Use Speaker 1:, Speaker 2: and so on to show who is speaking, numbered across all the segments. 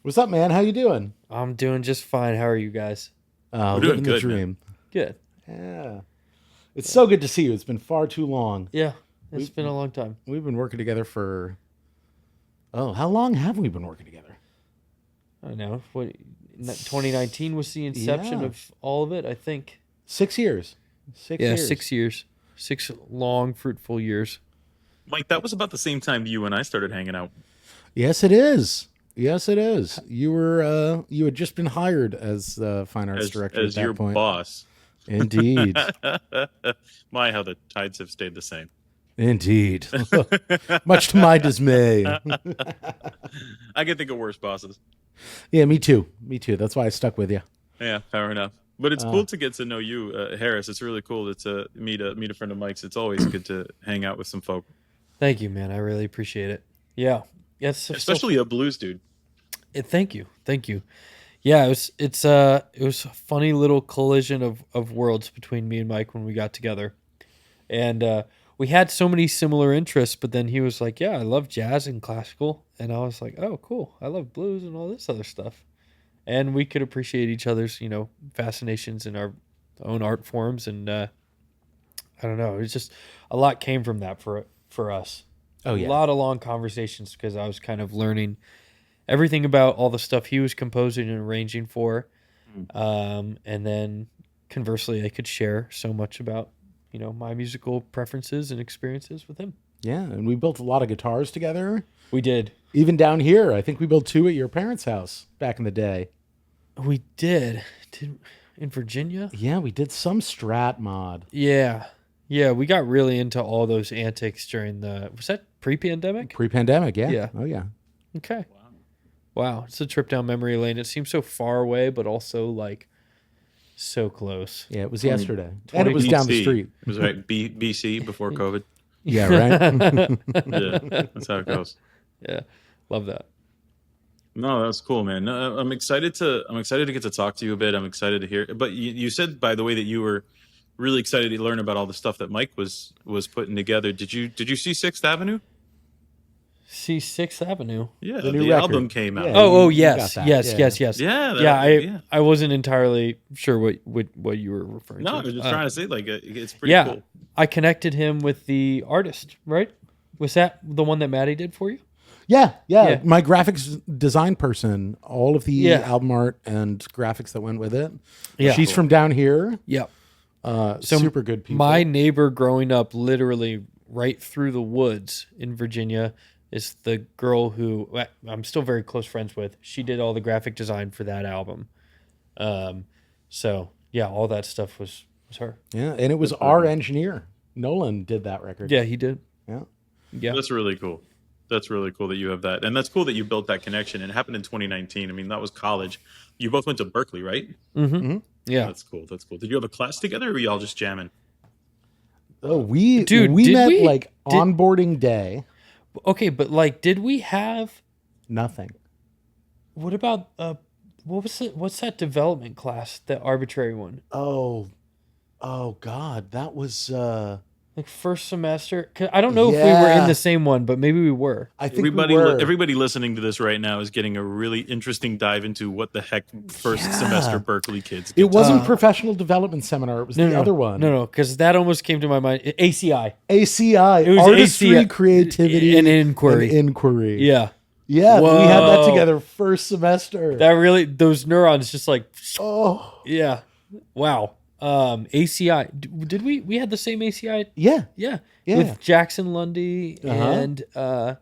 Speaker 1: What's up, man? How you doing?
Speaker 2: I'm doing just fine. How are you guys?
Speaker 3: We're doing
Speaker 1: Living the
Speaker 3: good, man.
Speaker 1: dream.
Speaker 2: Good.
Speaker 1: Yeah. It's
Speaker 2: Yeah.
Speaker 1: so good to see you. It's been far too long.
Speaker 2: Yeah. It's
Speaker 1: We've
Speaker 2: been a long time.
Speaker 1: we've been working together for how long have we been working together?
Speaker 2: I know. 2019 was the inception
Speaker 1: Yeah.
Speaker 2: of all of it, I think.
Speaker 1: 6 years. Six
Speaker 2: Yeah,
Speaker 1: years.
Speaker 2: 6 years. 6 long, fruitful years.
Speaker 3: Mike, that was about the same time you and I started hanging out.
Speaker 1: Yes, it is. Yes, it is. You had just been hired as fine arts
Speaker 3: as
Speaker 1: director at
Speaker 3: as
Speaker 1: that
Speaker 3: your
Speaker 1: point.
Speaker 3: boss.
Speaker 1: Indeed.
Speaker 3: My, how the tides have stayed the same.
Speaker 1: Indeed. Much to my dismay.
Speaker 3: I can think of worse bosses.
Speaker 1: Yeah, me too. Me too. That's why I stuck with you.
Speaker 3: Yeah, fair enough. But it's cool to get to know you, Harris. It's really cool to meet a friend of Mike's. It's always good to hang out with some folk,
Speaker 2: Thank you, man. I really appreciate it. Yeah. Yeah,
Speaker 3: especially a blues dude.
Speaker 2: thank you. Thank you. Yeah, it was a funny little collision of worlds between me and Mike when we got together. And we had so many similar interests, but then he was like, "Yeah, I love jazz and classical," and I was like, "Oh, cool! I love blues and all this other stuff." And we could appreciate each other's, fascinations in our own art forms, and I don't know, it was just a lot came from that for us.
Speaker 1: Oh
Speaker 2: A
Speaker 1: yeah.
Speaker 2: lot of long conversations because I was kind of learning everything about all the stuff he was composing and arranging for, and then conversely, I could share so much about my musical preferences and experiences with him.
Speaker 1: Yeah, and we built a lot of guitars together.
Speaker 2: We did.
Speaker 1: Even down here, I think we built two at your parents' house back in the day.
Speaker 2: We did. Did in Virginia?
Speaker 1: Yeah, we did some Strat mod.
Speaker 2: Yeah. Yeah, we got really into all those antics during was that pre-pandemic?
Speaker 1: Pre-pandemic, yeah.
Speaker 2: Yeah.
Speaker 1: Oh, yeah.
Speaker 2: Okay. Wow, it's a trip down memory lane. It seems so far away, but also like so close.
Speaker 1: Yeah, it was yesterday. And it was
Speaker 3: 20
Speaker 1: down the
Speaker 3: BC.
Speaker 1: street.
Speaker 3: It was right BC before COVID.
Speaker 1: Yeah, right?
Speaker 3: Yeah, that's how it goes.
Speaker 2: Yeah. Love that.
Speaker 3: No, that's cool, man. No, I'm excited to get to talk to you a bit. I'm excited to hear. But you said, by the way, that you were really excited to learn about all the stuff that Mike was putting together. Did you see Sixth Avenue?
Speaker 2: See 6th Avenue.
Speaker 3: Yeah,
Speaker 1: The
Speaker 3: the,
Speaker 1: new record.
Speaker 3: album came out.
Speaker 1: Yeah.
Speaker 2: Oh,
Speaker 1: you got
Speaker 2: yes.
Speaker 1: that.
Speaker 2: Yes,
Speaker 1: Yeah.
Speaker 2: yes, yes.
Speaker 3: Yeah,
Speaker 2: Yeah, I wasn't entirely sure what you were referring
Speaker 3: No,
Speaker 2: to.
Speaker 3: I was just trying to say, like, it's pretty
Speaker 2: Yeah,
Speaker 3: cool.
Speaker 2: I connected him with the artist, right? Was that the one that Maddie did for you?
Speaker 1: Yeah.
Speaker 2: Yeah.
Speaker 1: My graphics design person, all of the
Speaker 2: Yeah.
Speaker 1: album art and graphics that went with it.
Speaker 2: Yeah.
Speaker 1: She's from down here.
Speaker 2: Yeah.
Speaker 1: Super good people.
Speaker 2: My neighbor growing up literally right through the woods in Virginia is the girl who I'm still very close friends with. She did all the graphic design for that album. So yeah, all that stuff was her.
Speaker 1: Yeah, and it was our engineer. Nolan did that record.
Speaker 2: Yeah, he did.
Speaker 1: Yeah.
Speaker 2: Yeah.
Speaker 3: That's really cool. That's really cool that you have that, and that's cool that you built that connection. And it happened in 2019. I mean, that was college. You both went to Berklee, right?
Speaker 2: Yeah.
Speaker 3: That's cool. That's cool. Did you have a class together, or were y'all just jamming?
Speaker 1: Oh, we
Speaker 2: Dude,
Speaker 1: we
Speaker 2: did
Speaker 1: met
Speaker 2: we?
Speaker 1: like onboarding day.
Speaker 2: Okay, but like, did we have?
Speaker 1: Nothing.
Speaker 2: What about what was it? What's that development class? The arbitrary one,
Speaker 1: Oh God, that was.
Speaker 2: like first semester. 'Cause I don't know if we were in
Speaker 1: Yeah.
Speaker 2: the same one, but maybe we were.
Speaker 1: I think
Speaker 3: Everybody,
Speaker 1: we were.
Speaker 3: everybody listening to this right now is getting a really interesting dive into what the heck first semester Berklee kids.
Speaker 1: It
Speaker 3: Get
Speaker 1: wasn't professional development seminar. It was the other one.
Speaker 2: No, because that almost came to my mind. ACI.
Speaker 1: ACI,
Speaker 2: It was
Speaker 1: artistry,
Speaker 2: ACI,
Speaker 1: creativity,
Speaker 2: and inquiry.
Speaker 1: and inquiry.
Speaker 2: Yeah.
Speaker 1: Yeah, we had that
Speaker 2: Whoa.
Speaker 1: together first semester.
Speaker 2: That really, those neurons just like,
Speaker 1: oh,
Speaker 2: yeah. Wow. ACI. Did we had the same ACI?
Speaker 1: yeah.
Speaker 2: Yeah.
Speaker 1: Yeah.
Speaker 2: With Jackson Lundy
Speaker 1: Uh-huh.
Speaker 2: and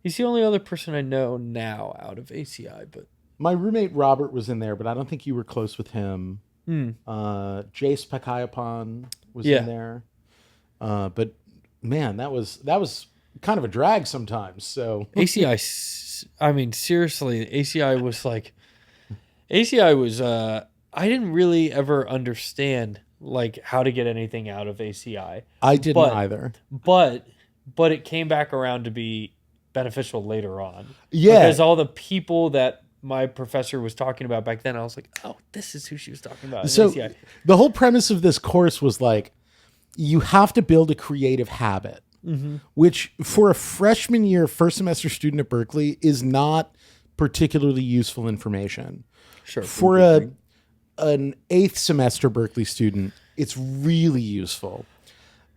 Speaker 2: he's the only other person I know now out of ACI, but
Speaker 1: My roommate Robert was in there, but I don't think you were close with him.
Speaker 2: Hmm.
Speaker 1: Jace Pekayapan was
Speaker 2: Yeah.
Speaker 1: in there. But man, that was kind of a drag sometimes. So
Speaker 2: ACI, I mean, seriously, ACI was like, ACI was, I didn't really ever understand like how to get anything out of ACI,
Speaker 1: I didn't
Speaker 2: But-
Speaker 1: either.
Speaker 2: but it came back around to be beneficial later on.
Speaker 1: Yeah.
Speaker 2: Because all the people that my professor was talking about back then, I was like, oh, this is who she was talking about. in
Speaker 1: So
Speaker 2: ACI.
Speaker 1: the whole premise of this course was like, you have to build a creative habit, which for a freshman year, first semester student at Berklee is not particularly useful information.
Speaker 2: Sure.
Speaker 1: For an 8th semester Berklee student, it's really useful.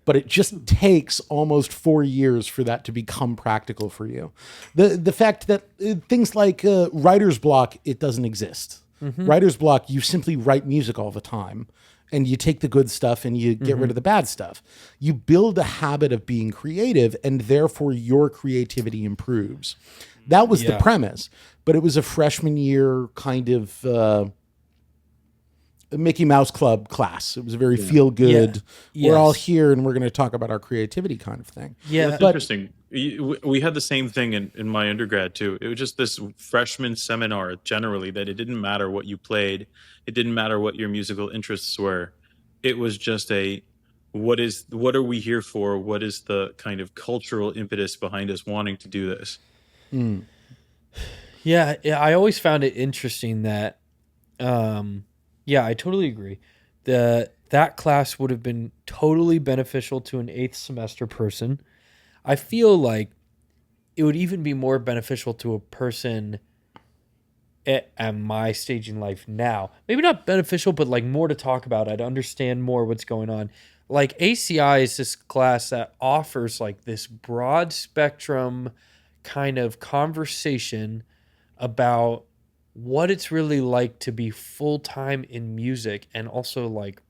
Speaker 1: But it just takes almost 4 years for that to become practical for you. The fact that things like writer's block, it doesn't exist. Writer's block, you simply write music all the time. And you take the good stuff and you get rid of the bad stuff. You build a habit of being creative, and therefore your creativity improves. That was the premise. But it was a freshman year kind of Mickey Mouse Club class. It was a very feel good.
Speaker 2: Yeah.
Speaker 1: We're all here and we're going to talk about our creativity kind of thing.
Speaker 2: Yeah.
Speaker 3: That's interesting. We had the same thing in my undergrad too. It was just this freshman seminar generally that it didn't matter what you played. It didn't matter what your musical interests were. It was just what are we here for? What is the kind of cultural impetus behind us wanting to do this?
Speaker 2: Yeah, I always found it interesting that I totally agree. That class would have been totally beneficial to an 8th semester person. I feel like it would even be more beneficial to a person at my stage in life now. Maybe not beneficial, but like more to talk about. I'd understand more what's going on. Like ACI is this class that offers like this broad spectrum kind of conversation about what it's really like to be full-time in music, and also like,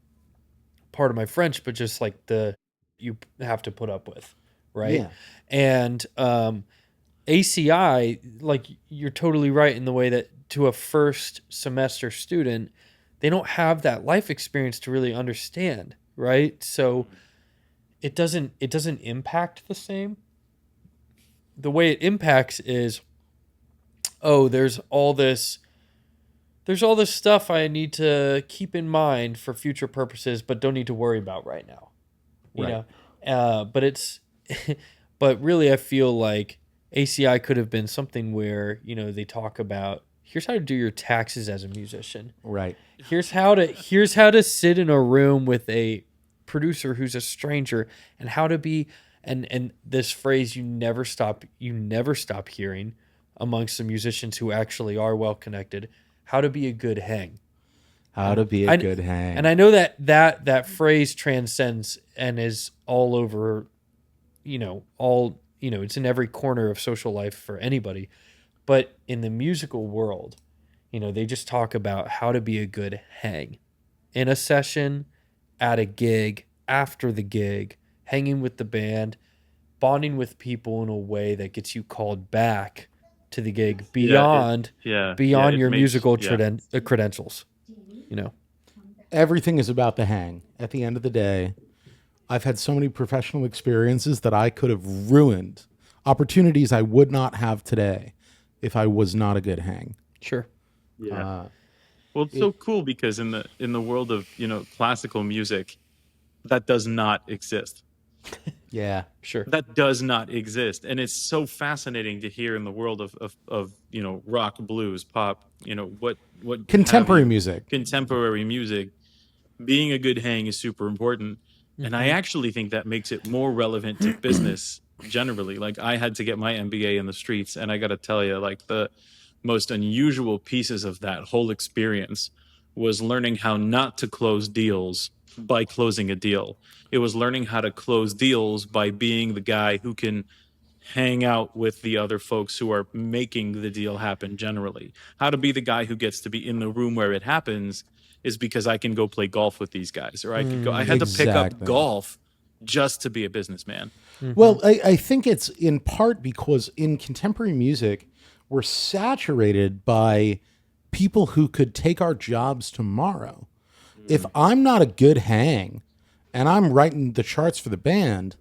Speaker 2: part of my French, but just like you have to put up with, right?
Speaker 1: Yeah.
Speaker 2: And ACI, like, you're totally right in the way that to a first semester student, they don't have that life experience to really understand, right? So it doesn't impact the same. The way it impacts is, there's all this stuff I need to keep in mind for future purposes, but don't need to worry about right now. You know? But really I feel like ACI could have been something where, they talk about, here's how to do your taxes as a musician.
Speaker 1: Right.
Speaker 2: Here's how to sit in a room with a producer who's a stranger, and how to be, and this phrase you never stop hearing amongst the musicians who actually are well connected, how to be a good hang.
Speaker 1: How to be a good hang.
Speaker 2: And I know that phrase transcends and is all over, it's in every corner of social life for anybody. But in the musical world, they just talk about how to be a good hang in a session, at a gig, after the gig, hanging with the band, bonding with people in a way that gets you called back to the gig beyond your musical credentials.
Speaker 1: Everything is about the hang. At the end of the day, I've had so many professional experiences that I could have ruined opportunities I would not have today if I was not a good hang.
Speaker 2: Sure.
Speaker 3: Yeah. Well, it's so cool because in the world of, classical music, that does not exist.
Speaker 1: Yeah,
Speaker 2: sure.
Speaker 3: That does not exist. And it's so fascinating to hear in the world of rock, blues, pop, what
Speaker 1: contemporary music.
Speaker 3: Contemporary music, being a good hang is super important. Mm-hmm. And I actually think that makes it more relevant to business generally. Like, I had to get my MBA in the streets, and I got to tell you, like, the most unusual pieces of that whole experience was learning how not to close deals by closing a deal. It was learning how to close deals by being the guy who can hang out with the other folks who are making the deal happen generally. How to be the guy who gets to be in the room where it happens is because I can go play golf with these guys, or I could go. I had to pick up golf just to be a businessman.
Speaker 1: Mm-hmm. Well, I think it's in part because in contemporary music, we're saturated by people who could take our jobs tomorrow. If I'm not a good hang and I'm writing the charts for the band,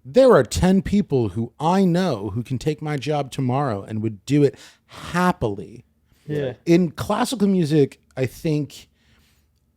Speaker 1: there are 10 people who I know who can take my job tomorrow and would do it happily.
Speaker 2: Yeah.
Speaker 1: In classical music, I think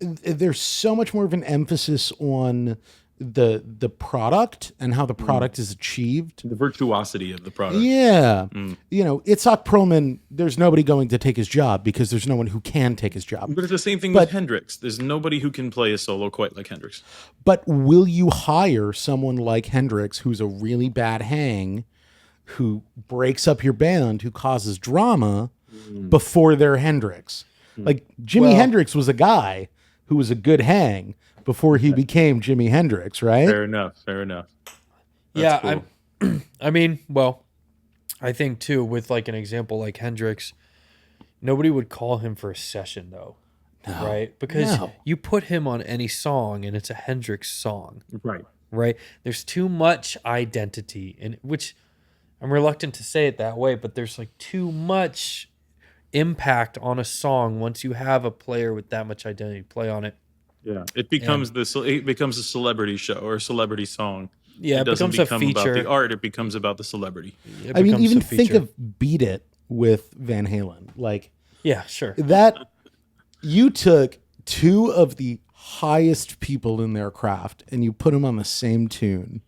Speaker 1: there's so much more of an emphasis on the product and how the product is achieved.
Speaker 3: The virtuosity of the product.
Speaker 1: Yeah. Itzhak Perlman, there's nobody going to take his job because there's no one who can take his job.
Speaker 3: But it's the same thing with Hendrix. There's nobody who can play a solo quite like Hendrix.
Speaker 1: But will you hire someone like Hendrix, who's a really bad hang, who breaks up your band, who causes drama, before they're Hendrix. Like Jimi Hendrix was a guy who was a good hang before he became Jimi Hendrix, right?
Speaker 3: Fair enough. That's cool.
Speaker 2: I mean, well, I think too, with like an example like Hendrix, nobody would call him for a session though. Right? Because you put him on any song and it's a Hendrix song. Right? There's too much identity, and which I'm reluctant to say it that way, but there's like too much impact on a song once you have a player with that much identity play on it.
Speaker 3: Yeah, it becomes a celebrity show or a celebrity song.
Speaker 2: Yeah,
Speaker 3: it doesn't
Speaker 2: becomes
Speaker 3: become
Speaker 2: a feature.
Speaker 3: about the art; it becomes about the celebrity.
Speaker 2: It
Speaker 1: I mean,
Speaker 2: becomes
Speaker 1: even
Speaker 2: a
Speaker 1: think
Speaker 2: feature.
Speaker 1: of Beat It with Van Halen. Like
Speaker 2: Yeah, sure.
Speaker 1: that, you took two of the highest people in their craft and you put them on the same tune.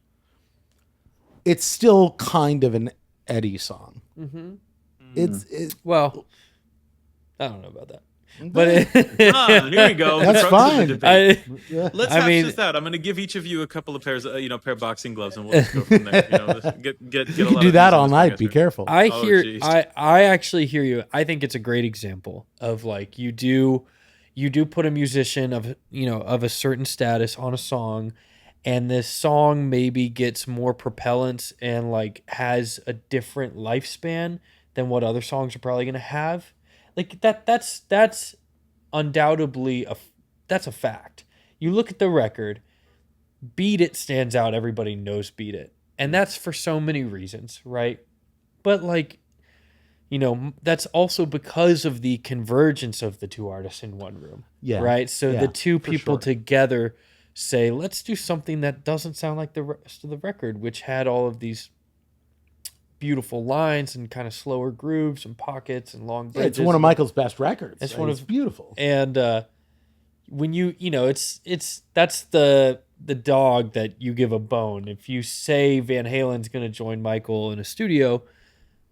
Speaker 1: It's still kind of an Eddie song.
Speaker 2: Well, I don't know about that. But
Speaker 3: Here we go.
Speaker 1: That's
Speaker 3: The crux of the
Speaker 1: fine.
Speaker 3: debate.
Speaker 1: Yeah.
Speaker 3: Let's
Speaker 2: I
Speaker 3: hash
Speaker 2: mean-
Speaker 3: this out. I'm going to give each of you a couple of pairs, pair of boxing gloves, and we'll just go from there. Let's get a
Speaker 1: You
Speaker 3: lot
Speaker 1: can
Speaker 3: of
Speaker 1: do that
Speaker 3: these in
Speaker 1: all
Speaker 3: this
Speaker 1: night.
Speaker 3: podcast
Speaker 1: Be
Speaker 3: here.
Speaker 1: careful.
Speaker 2: I
Speaker 3: Oh,
Speaker 2: hear
Speaker 3: geez.
Speaker 2: I actually hear you. I think it's a great example of like you do put a musician of of a certain status on a song, and this song maybe gets more propellants and like has a different lifespan than what other songs are probably going to have. Like that's undoubtedly that's a fact. You look at the record, Beat It stands out. Everybody knows Beat It. And that's for so many reasons, right? But like, that's also because of the convergence of the two artists in one room.
Speaker 1: Yeah.
Speaker 2: Right? So
Speaker 1: Yeah,
Speaker 2: the two
Speaker 1: for
Speaker 2: people
Speaker 1: sure.
Speaker 2: together say, let's do something that doesn't sound like the rest of the record, which had all of these beautiful lines and kind of slower grooves and pockets and long
Speaker 1: Yeah,
Speaker 2: bridges.
Speaker 1: it's one of Michael's best records.
Speaker 2: It's
Speaker 1: It's
Speaker 2: one
Speaker 1: it's
Speaker 2: of-
Speaker 1: beautiful.
Speaker 2: And when it's that's the dog that you give a bone. If you say Van Halen's going to join Michael in a studio,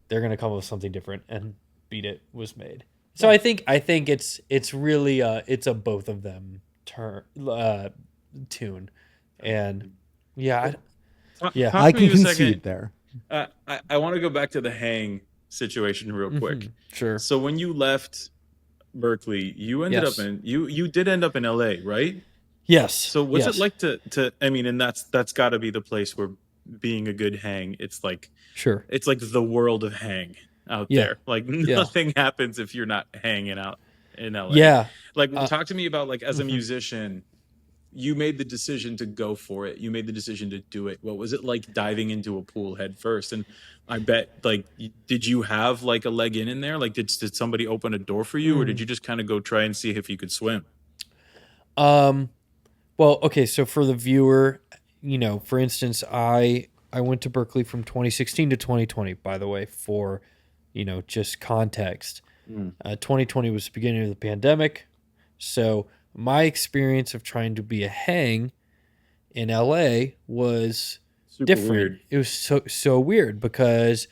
Speaker 2: they're going to come up with something different, and Beat It was made. So I think it's really it's a both of them tune, and yeah, yeah.
Speaker 3: Talk
Speaker 1: I
Speaker 3: to me
Speaker 1: can
Speaker 3: a
Speaker 1: concede
Speaker 3: second.
Speaker 1: there.
Speaker 3: I want to go back to the hang situation real quick.
Speaker 2: Sure.
Speaker 3: So when you left Berklee, you ended
Speaker 2: Yes.
Speaker 3: up in you did end up in LA, right?
Speaker 2: Yes.
Speaker 3: So what's
Speaker 2: yes.
Speaker 3: it like to I mean, and that's got to be the place where being a good hang, it's like
Speaker 2: Sure.
Speaker 3: the world of hang out
Speaker 2: Yeah.
Speaker 3: there. Like nothing happens if you're not hanging out in LA.
Speaker 2: Yeah.
Speaker 3: Like talk to me about like as a musician, you made the decision to go for it. You made the decision to do it. What was it like diving into a pool head first? And I bet like did you have like a leg in there? Like did somebody open a door for you or did you just kind of go try and see if you could swim?
Speaker 2: Well, okay, so for the viewer, for instance, I went to Berklee from 2016 to 2020, by the way, for, just context. 2020 was the beginning of the pandemic. So my experience of trying to be a hang in LA was
Speaker 3: Super
Speaker 2: different.
Speaker 3: weird.
Speaker 2: It was so weird because,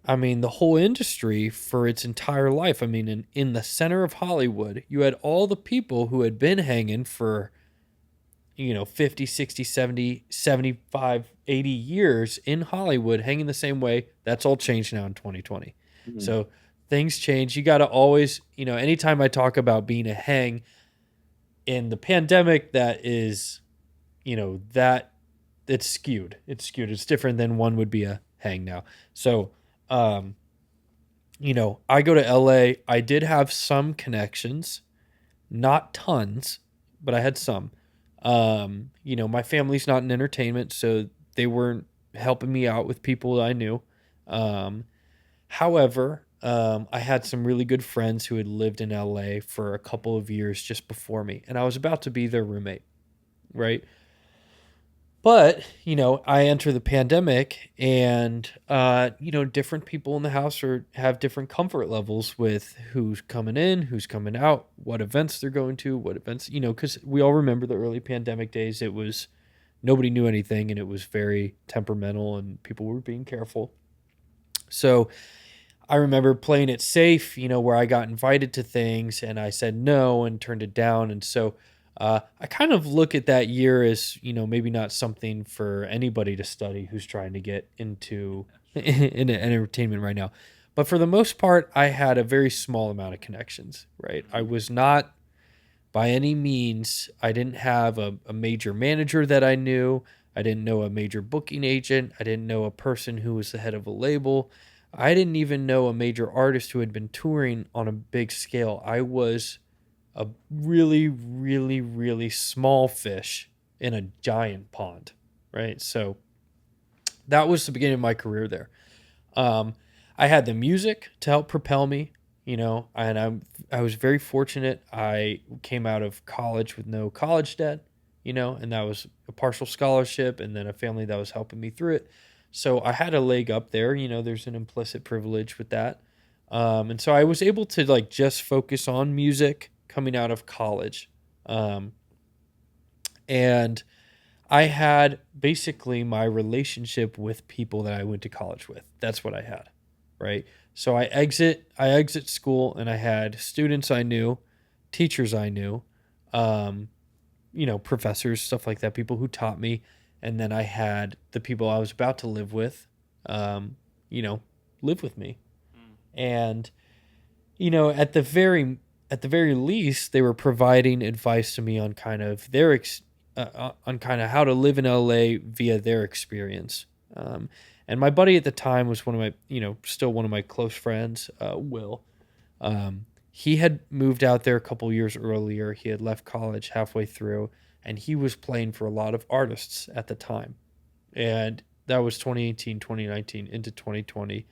Speaker 2: I mean, the whole industry for its entire life, I mean, in the center of Hollywood, you had all the people who had been hanging for 50, 60, 70, 75, 80 years in Hollywood hanging the same way. That's all changed now in 2020. So things change. You got to always, anytime I talk about being a hang in the pandemic, that is, that it's skewed. It's skewed. It's different than one would be a hang now. So, I go to LA. I did have some connections, not tons, but I had some. My family's not in entertainment, so they weren't helping me out with people that I knew. However, I had some really good friends who had lived in LA for a couple of years just before me, and I was about to be their roommate, right? But, I enter the pandemic and, different people in the house have different comfort levels with who's coming in, who's coming out, what events they're going to, what events, because we all remember the early pandemic days. It was, nobody knew anything and it was very temperamental and people were being careful. So I remember playing it safe, where I got invited to things and I said no and turned it down. And so I kind of look at that year as, maybe not something for anybody to study who's trying to get into entertainment right now. But for the most part, I had a very small amount of connections, right? I was not by any means, I didn't have a major manager that I knew. I didn't know a major booking agent. I didn't know a person who was the head of a label. I didn't even know a major artist who had been touring on a big scale. I was a really, really, really small fish in a giant pond, right? So that was the beginning of my career there. I had the music to help propel me, and I was very fortunate. I came out of college with no college debt, and that was a partial scholarship and then a family that was helping me through it. So I had a leg up there, there's an implicit privilege with that. And so I was able to like just focus on music coming out of college. And I had basically my relationship with people that I went to college with. That's what I had, right? So I exit school and I had students I knew, teachers I knew, professors, stuff like that, people who taught me, and then I had the people I was about to live with, live with me, and at the very least, they were providing advice to me on kind of on kind of how to live in LA via their experience. And my buddy at the time was one of my, still one of my close friends, Will. He had moved out there a couple years earlier. He had left college halfway through, and he was playing for a lot of artists at the time. And that was 2018, 2019 into 2020.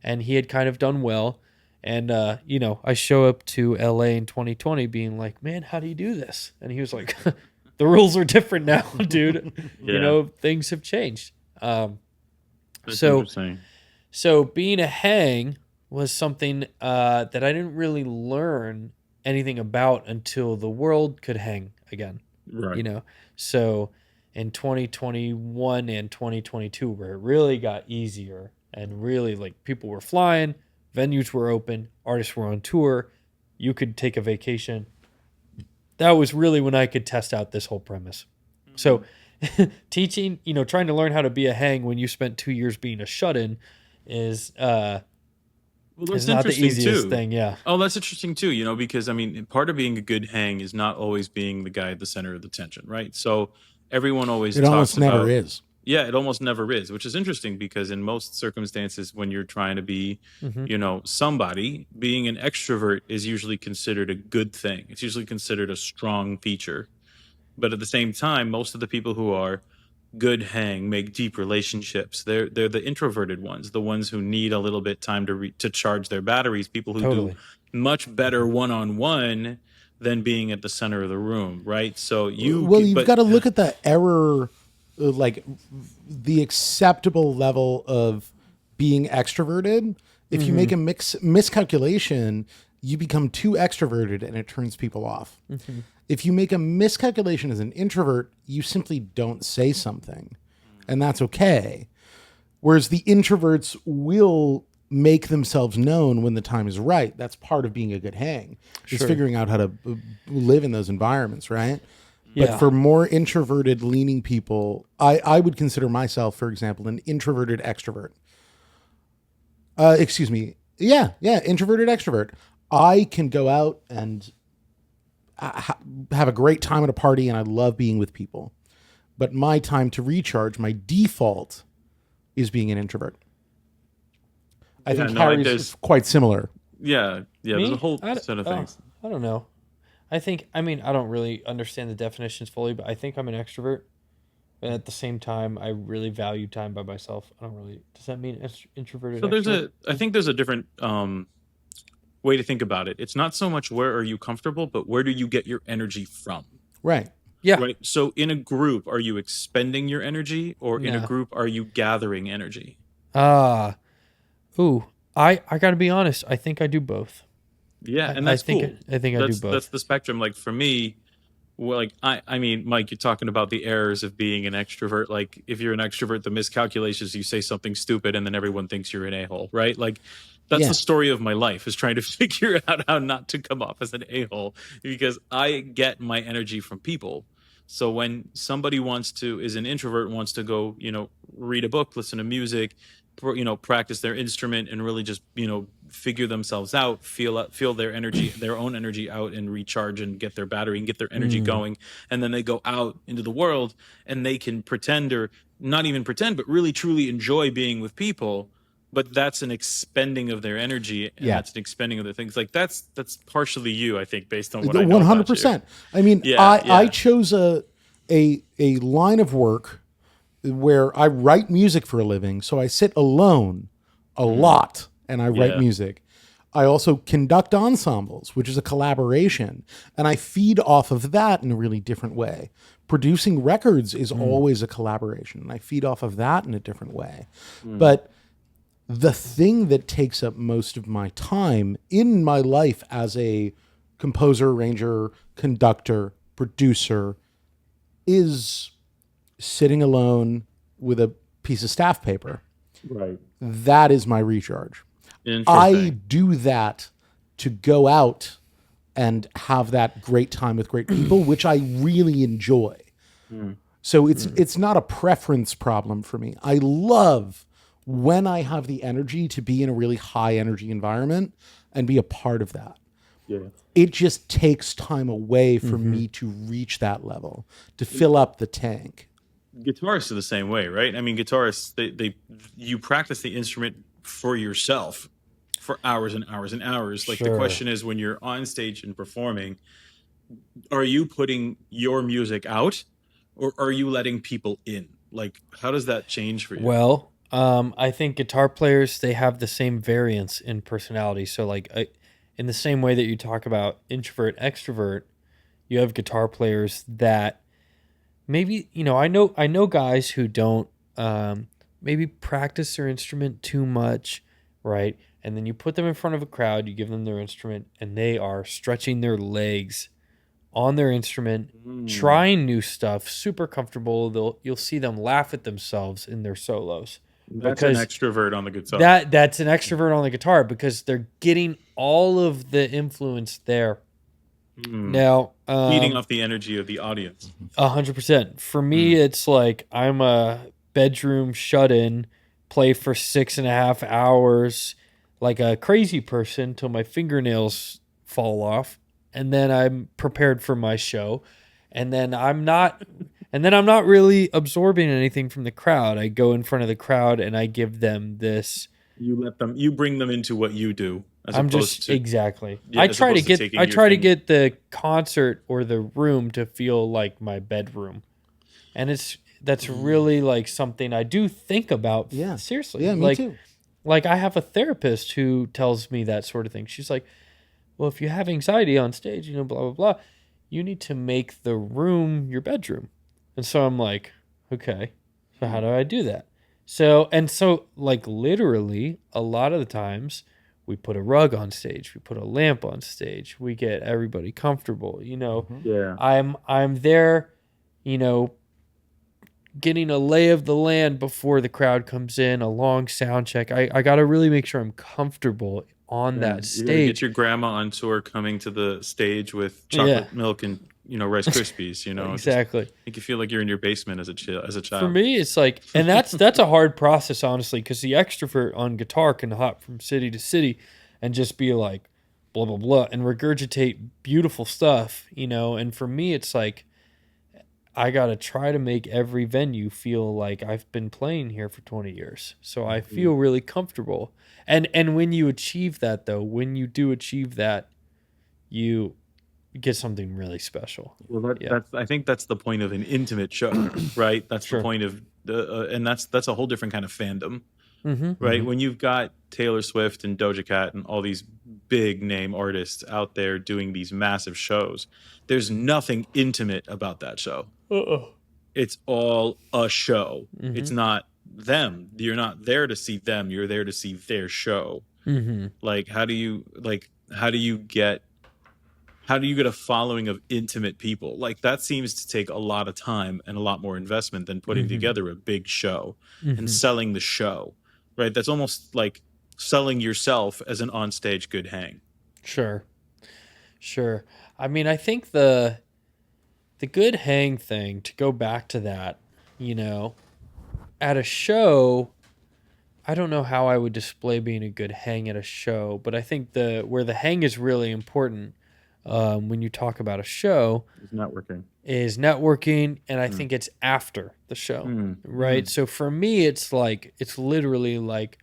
Speaker 2: And he had kind of done well. And, I show up to LA in 2020 being like, man, how do you do this? And he was like, the rules are different now, dude.
Speaker 3: Yeah.
Speaker 2: Things have changed.
Speaker 3: That's
Speaker 2: So
Speaker 3: interesting.
Speaker 2: so being a hang was something that I didn't really learn anything about until the world could hang again.
Speaker 3: Right.
Speaker 2: So in 2021 and 2022, where it really got easier and really like people were flying, venues were open, artists were on tour, you could take a vacation. That was really when I could test out this whole premise. So teaching, trying to learn how to be a hang when you spent 2 years being a shut-in is
Speaker 3: Well, that's
Speaker 2: not the
Speaker 3: interesting
Speaker 2: easiest
Speaker 3: too.
Speaker 2: thing. Yeah.
Speaker 3: Oh, that's interesting too, because I mean, part of being a good hang is not always being the guy at the center of the tension, right? So everyone always
Speaker 1: It
Speaker 3: talks
Speaker 1: almost never
Speaker 3: about,
Speaker 1: is.
Speaker 3: yeah, it almost never is, which is interesting because in most circumstances, when you're trying to be, somebody, being an extrovert is usually considered a good thing. It's usually considered a strong feature. But at the same time, most of the people who are good hang make deep relationships. They're the introverted ones, the ones who need a little bit time to charge their batteries. People who
Speaker 2: Totally.
Speaker 3: do much better one-on-one than being at the center of the room, right? So
Speaker 1: You've got to look at the error, like the acceptable level of being extroverted. If you make a miscalculation, you become too extroverted and it turns people off. If you make a miscalculation as an introvert, you simply don't say something, and that's okay. Whereas the introverts will make themselves known when the time is right. That's part of being a good hang, is
Speaker 2: Sure.
Speaker 1: figuring out how to live in those environments, right? But
Speaker 2: Yeah.
Speaker 1: for more introverted leaning people, I would consider myself, for example, an introverted extrovert. Excuse me. Yeah, introverted extrovert. I can go out and have a great time at a party, and I love being with people. But my time to recharge, my default, is being an introvert. I think Harry's is quite similar.
Speaker 3: Yeah, there's a
Speaker 2: Me?
Speaker 3: whole set of things.
Speaker 2: I don't know. I don't really understand the definitions fully, but I think I'm an extrovert. And at the same time, I really value time by myself. I don't really. Does that mean introverted?
Speaker 3: So
Speaker 2: extrovert?
Speaker 3: I think there's a different way to think about it. It's not so much where are you comfortable, but where do you get your energy from?
Speaker 1: Right.
Speaker 2: Yeah.
Speaker 3: Right. So in a group, are you expending your energy, or in a
Speaker 2: No.
Speaker 3: group, are you gathering energy?
Speaker 2: Ooh. I got to be honest. I think I do both.
Speaker 3: Yeah, and that's
Speaker 2: I think
Speaker 3: cool.
Speaker 2: I think I do both.
Speaker 3: That's the spectrum. Like for me, well, like I mean, Mike, you're talking about the errors of being an extrovert. Like if you're an extrovert, the miscalculations, you say something stupid and then everyone thinks you're an a-hole, right? Like that's
Speaker 1: Yeah.
Speaker 3: the story of my life, is trying to figure out how not to come off as an a-hole, because I get my energy from people. So when somebody is an introvert, wants to go, read a book, listen to music, practice their instrument and really just figure themselves out, feel their energy, their own energy out, and recharge and get their battery and get their energy going, and then they go out into the world and they can pretend, or not even pretend, but really truly enjoy being with people. But that's an expending of their energy, and that's an expending of their things. Like that's partially you, I think, based on what I know about you.
Speaker 1: 100%. I mean, I chose a line of work where I write music for a living, so I sit alone a lot and I write music. I also conduct ensembles, which is a collaboration, and I feed off of that in a really different way. Producing records is always a collaboration, and I feed off of that in a different way. But the thing that takes up most of my time in my life as a composer, arranger, conductor, producer is sitting alone with a piece of staff paper.
Speaker 3: Right.
Speaker 1: That is my recharge.
Speaker 3: Interesting.
Speaker 1: I do that to go out and have that great time with great people, which I really enjoy. So it's not a preference problem for me. I love when I have the energy to be in a really high energy environment and be a part of that.
Speaker 3: Yeah.
Speaker 1: It just takes time away from me to reach that level, to fill up the tank.
Speaker 3: Guitarists are the same way, right? I mean, guitarists, you practice the instrument for yourself for hours and hours and hours. Like the question is, when you're on stage and performing, are you putting your music out, or are you letting people in? Like, how does that change for you?
Speaker 2: Well, I think guitar players, they have the same variance in personality. So like in the same way that you talk about introvert, extrovert, you have guitar players that maybe, I know guys who don't maybe practice their instrument too much, right? And then you put them in front of a crowd, you give them their instrument, and they are stretching their legs on their instrument, trying new stuff, super comfortable. You'll see them laugh at themselves in their solos.
Speaker 3: That's an extrovert on the guitar.
Speaker 2: That's an extrovert on the guitar because they're getting all of the influence there. Now,
Speaker 3: feeding off the energy of the audience.
Speaker 2: 100%. For me, it's like I'm a bedroom shut-in, play for 6.5 hours like a crazy person till my fingernails fall off, and then I'm prepared for my show, and then I'm not really absorbing anything from the crowd. I go in front of the crowd and I give them this.
Speaker 3: You bring them into what you do.
Speaker 2: Exactly. I try to get the concert or the room to feel like my bedroom, and that's really like something I do think about.
Speaker 1: Yeah,
Speaker 2: seriously.
Speaker 1: Yeah, me too.
Speaker 2: Like I have a therapist who tells me that sort of thing. She's like, "Well, if you have anxiety on stage, blah blah blah, you need to make the room your bedroom." And so I'm like, okay, so how do I do that? So like literally a lot of the times we put a rug on stage, we put a lamp on stage, we get everybody comfortable,
Speaker 3: Yeah.
Speaker 2: I'm there, getting a lay of the land before the crowd comes in, a long sound check. I got to really make sure I'm comfortable on that stage.
Speaker 3: You get your grandma on tour coming to the stage with chocolate milk and Rice Krispies,
Speaker 2: Exactly.
Speaker 3: Make you feel like you're in your basement as a child.
Speaker 2: For me, it's like, and that's a hard process, honestly, because the extrovert on guitar can hop from city to city and just be like, blah, blah, blah, and regurgitate beautiful stuff, and for me, it's like, I got to try to make every venue feel like I've been playing here for 20 years. So I feel really comfortable. And when you achieve that, though, you get something really special.
Speaker 3: Well, I think that's the point of an intimate show, right? That's the point of and that's a whole different kind of fandom, right? When you've got Taylor Swift and Doja Cat and all these big name artists out there doing these massive shows, there's nothing intimate about that show. It's all a show. It's not them. You're not there to see them. You're there to see their show. Like, how do you get a following of intimate people? Like, that seems to take a lot of time and a lot more investment than putting together a big show and selling the show, right? That's almost like selling yourself as an onstage good hang. Sure.
Speaker 2: I mean, I think the good hang thing, to go back to that, at a show, I don't know how I would display being a good hang at a show, but I think where the hang is really important when you talk about a show
Speaker 3: It's networking.
Speaker 2: is networking, and I think it's after the show, right? So for me, it's literally like,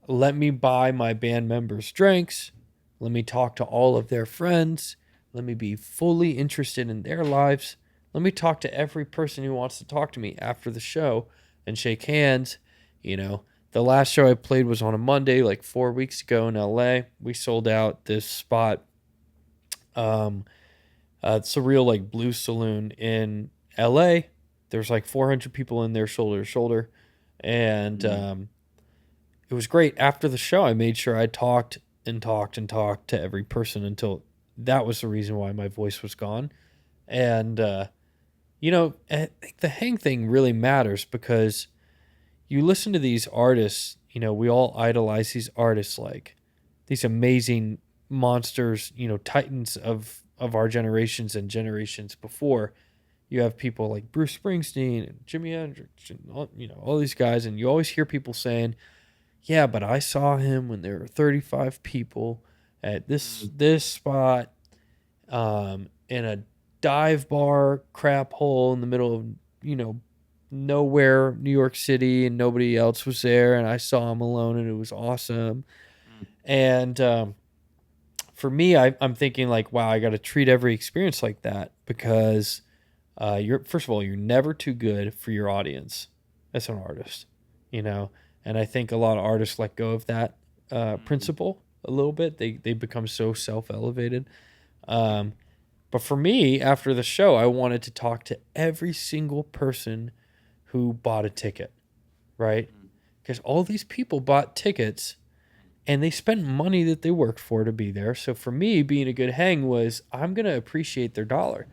Speaker 2: let me buy my band members drinks, let me talk to all of their friends, let me be fully interested in their lives, let me talk to every person who wants to talk to me after the show and shake hands. The last show I played was on a Monday, like 4 weeks ago in LA. We sold out this spot. It's a real like blues saloon in LA. There's like 400 people in there shoulder to shoulder. And it was great. After the show, I made sure I talked and talked and talked to every person until that was the reason why my voice was gone. And, I think the hang thing really matters because you listen to these artists, we all idolize these artists like these amazing monsters, titans of our generations and generations before. You have people like Bruce Springsteen and Jimi Hendrix and all these guys, and you always hear people saying, yeah, but I saw him when there were 35 people at this spot in a dive bar crap hole in the middle of nowhere, New York City, and nobody else was there, and I saw him alone, and it was awesome. And for me, I'm thinking like, wow, I got to treat every experience like that because first of all, you're never too good for your audience as an artist, and I think a lot of artists let go of that principle a little bit. They become so self-elevated. But for me, after the show, I wanted to talk to every single person who bought a ticket, right? Because all these people bought tickets and they spent money that they worked for to be there. So for me, being a good hang was I'm going to appreciate their dollar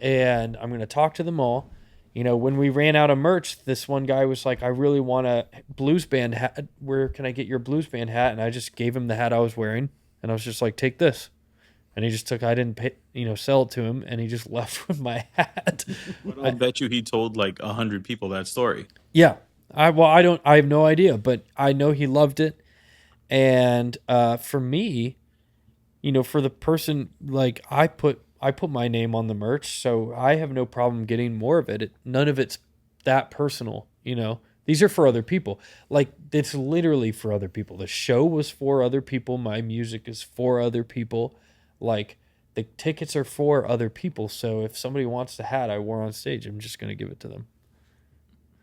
Speaker 2: and I'm going to talk to them all. When we ran out of merch, this one guy was like, I really want a blues band hat. Where can I get your blues band hat? And I just gave him the hat I was wearing. And I was just like, take this. And he just took, I didn't pay, sell it to him. And he just left with my hat.
Speaker 3: But I bet you he told like 100 people that story.
Speaker 2: Yeah. I have no idea, but I know he loved it. And for me, for the person, like I put my name on the merch, so I have no problem getting more of it. None of it's that personal, These are for other people. Like, it's literally for other people. The show was for other people. My music is for other people. Like, the tickets are for other people. So if somebody wants the hat I wore on stage, I'm just going to give it to them.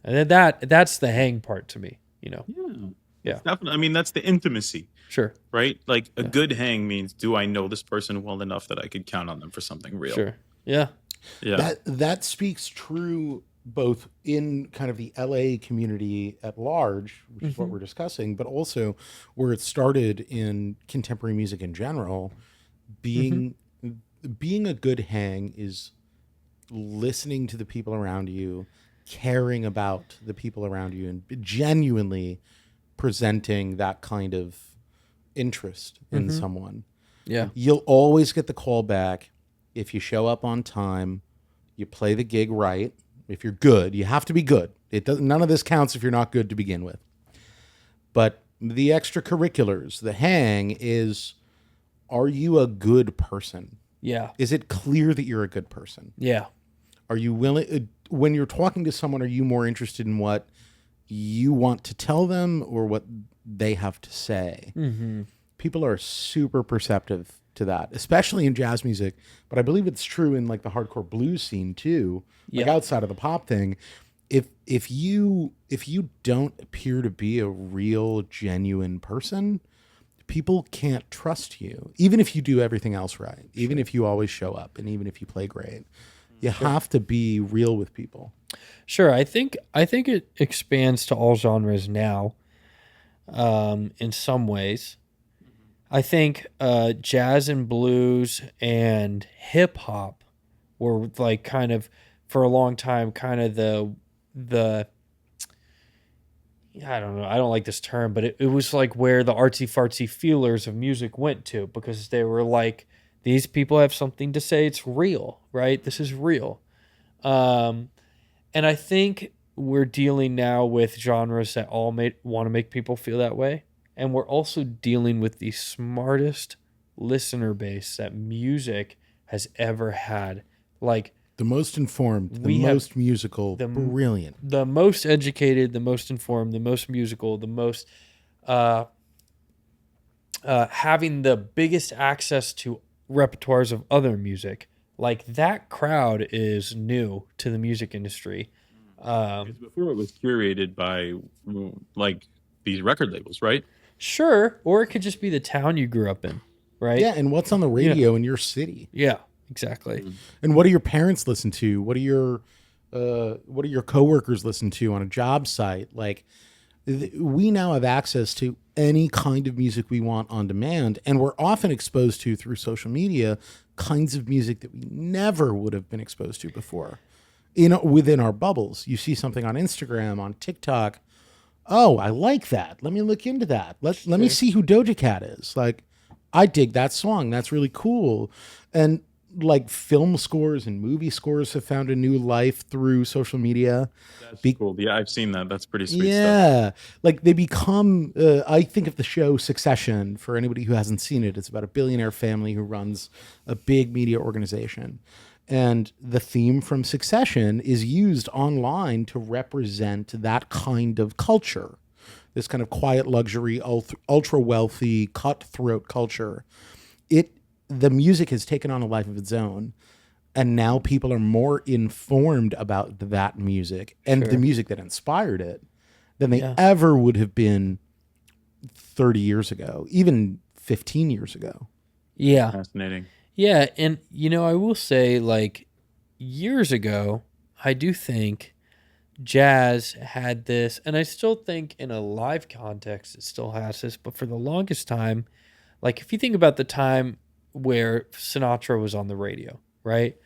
Speaker 2: And then that's the hang part to me, Yeah.
Speaker 3: Definitely. I mean, that's the intimacy.
Speaker 2: Sure.
Speaker 3: Right? Like a good hang means, do I know this person well enough that I could count on them for something real?
Speaker 2: Sure. Yeah.
Speaker 3: Yeah.
Speaker 1: That speaks true both in kind of the LA community at large, which is what we're discussing, but also where it started in contemporary music in general. Being a good hang is listening to the people around you, caring about the people around you, and genuinely presenting that kind of interest in someone.
Speaker 2: Yeah.
Speaker 1: You'll always get the call back if you show up on time, you play the gig right. If you're good, you have to be good. None of this counts if you're not good to begin with. But the extracurriculars, the hang is, are you a good person?
Speaker 2: Yeah.
Speaker 1: Is it clear that you're a good person?
Speaker 2: Yeah.
Speaker 1: Are you willing, when you're talking to someone, are you more interested in what you want to tell them or what they have to say? People are super perceptive to that, especially in jazz music, but I believe it's true in like the hardcore blues scene too, like outside of the pop thing. If you don't appear to be a real genuine person, people can't trust you, even if you do everything else right, even if you always show up, and even if you play great. You have to be real with people.
Speaker 2: Sure, I think it expands to all genres now. In some ways, I think jazz and blues and hip hop were like kind of for a long time kind of the I don't know, I don't like this term, but it was like where the artsy fartsy feelers of music went to, because they were like, these people have something to say. It's real, right? This is real. And I think we're dealing now with genres that all want to make people feel that way. And we're also dealing with the smartest listener base that music has ever had. Like,
Speaker 1: The most informed, the
Speaker 2: We have
Speaker 1: most musical, brilliant.
Speaker 2: the most educated, the most informed, the most musical, the most having the biggest access to repertoires of other music. Like, that crowd is new to the music industry.
Speaker 3: Because before it was curated by like these record labels, right?
Speaker 2: Sure, or it could just be the town you grew up in, right?
Speaker 1: Yeah, and what's on the radio in your city?
Speaker 2: Yeah, exactly.
Speaker 1: And what do your parents listen to? What do your coworkers listen to on a job site? Like, we now have access to any kind of music we want on demand, and we're often exposed to, through social media, kinds of music that we never would have been exposed to before. Within our bubbles, you see something on Instagram, on TikTok. Oh, I like that. Let me look into that. Let me see who Doja Cat is. Like, I dig that song. That's really cool. And like, film scores and movie scores have found a new life through social media.
Speaker 3: That's cool. Yeah, I've seen that. That's pretty sweet stuff.
Speaker 1: Yeah, like they become. I think of the show Succession. For anybody who hasn't seen it, it's about a billionaire family who runs a big media organization, and the theme from Succession is used online to represent that kind of culture, this kind of quiet luxury, ultra wealthy, cutthroat culture. The music has taken on a life of its own. And now people are more informed about that music and the music that inspired it than they ever would have been 30 years ago, even 15 years ago.
Speaker 2: Yeah.
Speaker 3: Fascinating.
Speaker 2: Yeah, and I will say, like, years ago, I do think jazz had this, and I still think in a live context it still has this, but for the longest time, like, if you think about the time where Sinatra was on the radio, right?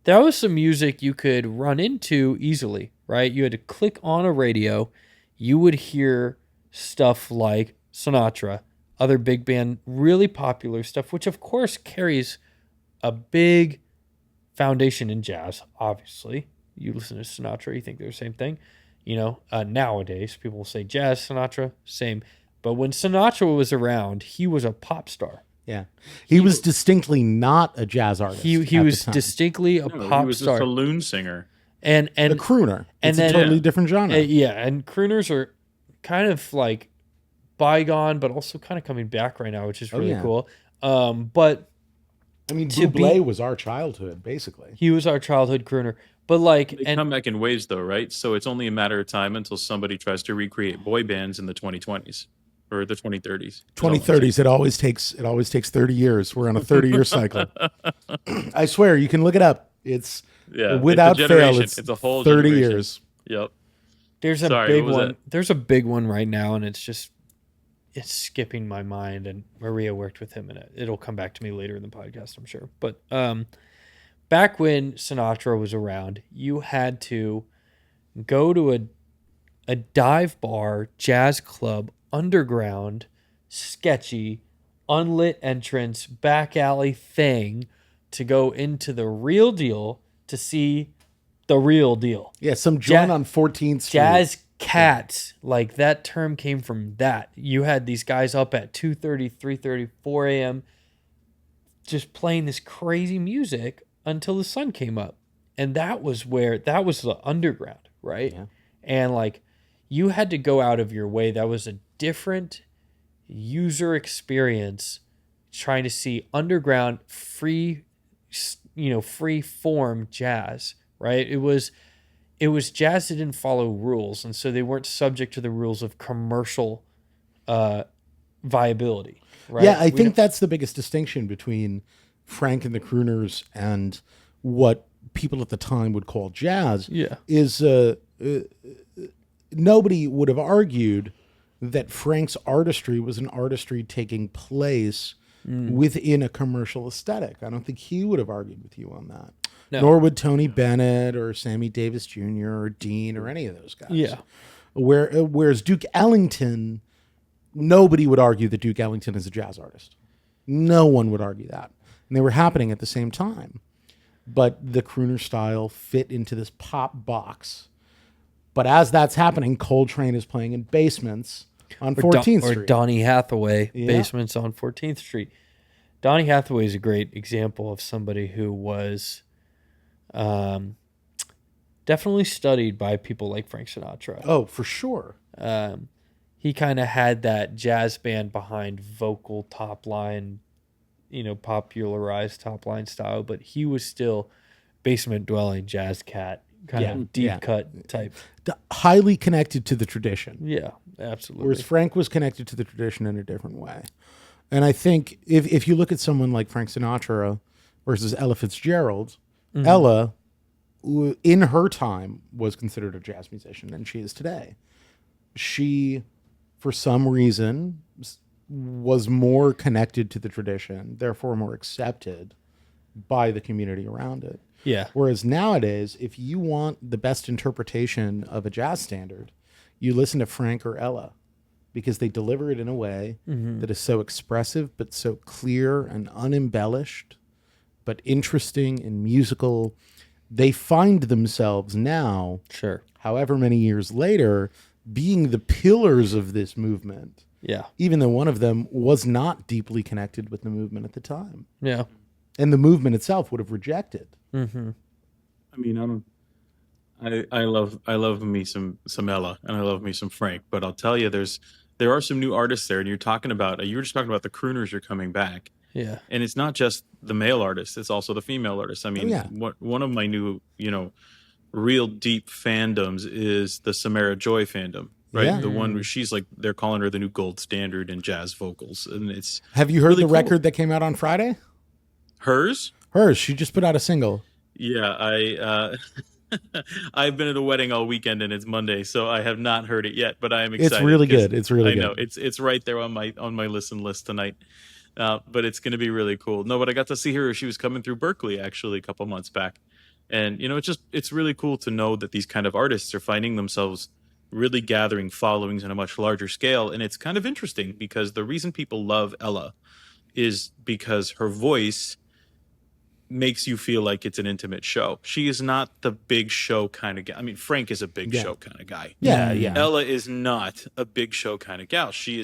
Speaker 2: That was some music you could run into easily, right? You had to click on a radio, you would hear stuff like Sinatra, other big band, really popular stuff, which of course carries a big foundation in jazz, obviously. You listen to Sinatra, you think they're the same thing. Nowadays, people will say jazz, Sinatra, same. But when Sinatra was around, he was a pop star.
Speaker 1: Yeah. He was distinctly not a jazz artist.
Speaker 2: He was distinctly a pop
Speaker 3: he was
Speaker 2: star.
Speaker 3: a saloon singer.
Speaker 2: And
Speaker 1: a crooner. It's a totally different genre.
Speaker 2: And crooners are kind of like bygone, but also kind of coming back right now, which is really cool. But
Speaker 1: I mean, Bublé was our childhood, basically.
Speaker 2: He was our childhood crooner. But like,
Speaker 3: they come back in waves, though, right? So it's only a matter of time until somebody tries to recreate boy bands in the 2020s or the 2030s.
Speaker 1: 2030s. It always takes 30 years. We're on a 30-year cycle. I swear, you can look it up. It's without fail. It's a whole 30
Speaker 3: generation.
Speaker 1: years.
Speaker 3: Yep.
Speaker 2: There's a big one. There's a big one right now, and it's skipping my mind. And Maria worked with him, and it'll come back to me later in the podcast, I'm sure. But back when Sinatra was around, you had to go to a dive bar, jazz club, underground, sketchy, unlit entrance, back alley thing to go into the real deal to see the real deal.
Speaker 1: Yeah, some joint on 14th Street.
Speaker 2: Jazz cats, like that term came from that. You had these guys up at 2:30, 3:30, 4 a.m. just playing this crazy music until the sun came up. And that was the underground, right? Yeah. And like, you had to go out of your way. That was a different user experience trying to see underground free form jazz, right? It was jazz that didn't follow rules, and so they weren't subject to the rules of commercial viability, right?
Speaker 1: Yeah, I think that's the biggest distinction between Frank and the Crooners and what people at the time would call jazz.
Speaker 2: Yeah.
Speaker 1: Is nobody would have argued that Frank's artistry was an artistry taking place within a commercial aesthetic. I don't think he would have argued with you on that. No. Nor would Tony Bennett or Sammy Davis Jr. or Dean or any of those guys.
Speaker 2: Yeah.
Speaker 1: Whereas Duke Ellington, nobody would argue that Duke Ellington is a jazz artist. No one would argue that. And they were happening at the same time. But the crooner style fit into this pop box. But as that's happening, Coltrane is playing in basements on 14th
Speaker 2: Or
Speaker 1: Street.
Speaker 2: Donny Hathaway,
Speaker 1: Yeah.
Speaker 2: basements on 14th Street. Donny Hathaway is a great example of somebody who was definitely studied by people like Frank Sinatra.
Speaker 1: Oh, for sure.
Speaker 2: He kind of had that jazz band behind vocal top line, popularized top line style, but he was still basement dwelling jazz cat, kind of deep cut type.
Speaker 1: Highly connected to the tradition.
Speaker 2: Yeah, absolutely.
Speaker 1: Whereas Frank was connected to the tradition in a different way. And I think if you look at someone like Frank Sinatra versus Ella Fitzgerald, Ella, in her time, was considered a jazz musician, and she is today. She, for some reason, was more connected to the tradition, therefore more accepted by the community around it.
Speaker 2: Yeah.
Speaker 1: Whereas nowadays, if you want the best interpretation of a jazz standard, you listen to Frank or Ella, because they deliver it in a way that is so expressive, but so clear and unembellished, but interesting and musical. They find themselves now,
Speaker 2: Sure.
Speaker 1: however many years later, being the pillars of this movement.
Speaker 2: Yeah.
Speaker 1: Even though one of them was not deeply connected with the movement at the time.
Speaker 2: Yeah.
Speaker 1: And the movement itself would have rejected.
Speaker 2: Mm-hmm.
Speaker 3: I mean, I love me some Ella, and I love me some Frank, but I'll tell you, there are some new artists there, and you were just talking about the crooners are coming back.
Speaker 2: Yeah.
Speaker 3: And it's not just the male artists, it's also the female artists. I mean, one of my new, real deep fandoms is the Samara Joy fandom, right?
Speaker 1: Yeah.
Speaker 3: The one where she's like, they're calling her the new gold standard in jazz vocals. And it's
Speaker 1: Have you heard
Speaker 3: really
Speaker 1: the
Speaker 3: cool.
Speaker 1: record that came out on Friday?
Speaker 3: Hers?
Speaker 1: Hers. She just put out a single.
Speaker 3: Yeah, I've been at a wedding all weekend and it's Monday, so I have not heard it yet, but I am excited.
Speaker 1: It's really good. It's really good.
Speaker 3: I know. It's right there on my listen list tonight. But it's going to be really cool. No, but I got to see her. She was coming through Berklee actually a couple months back. And, it's really cool to know that these kind of artists are finding themselves really gathering followings on a much larger scale. And it's kind of interesting because the reason people love Ella is because her voice makes you feel like it's an intimate show. She is not the big show kind of guy. I mean, Frank is a big show kind of guy.
Speaker 1: Yeah, yeah.
Speaker 3: Ella is not a big show kind of gal. She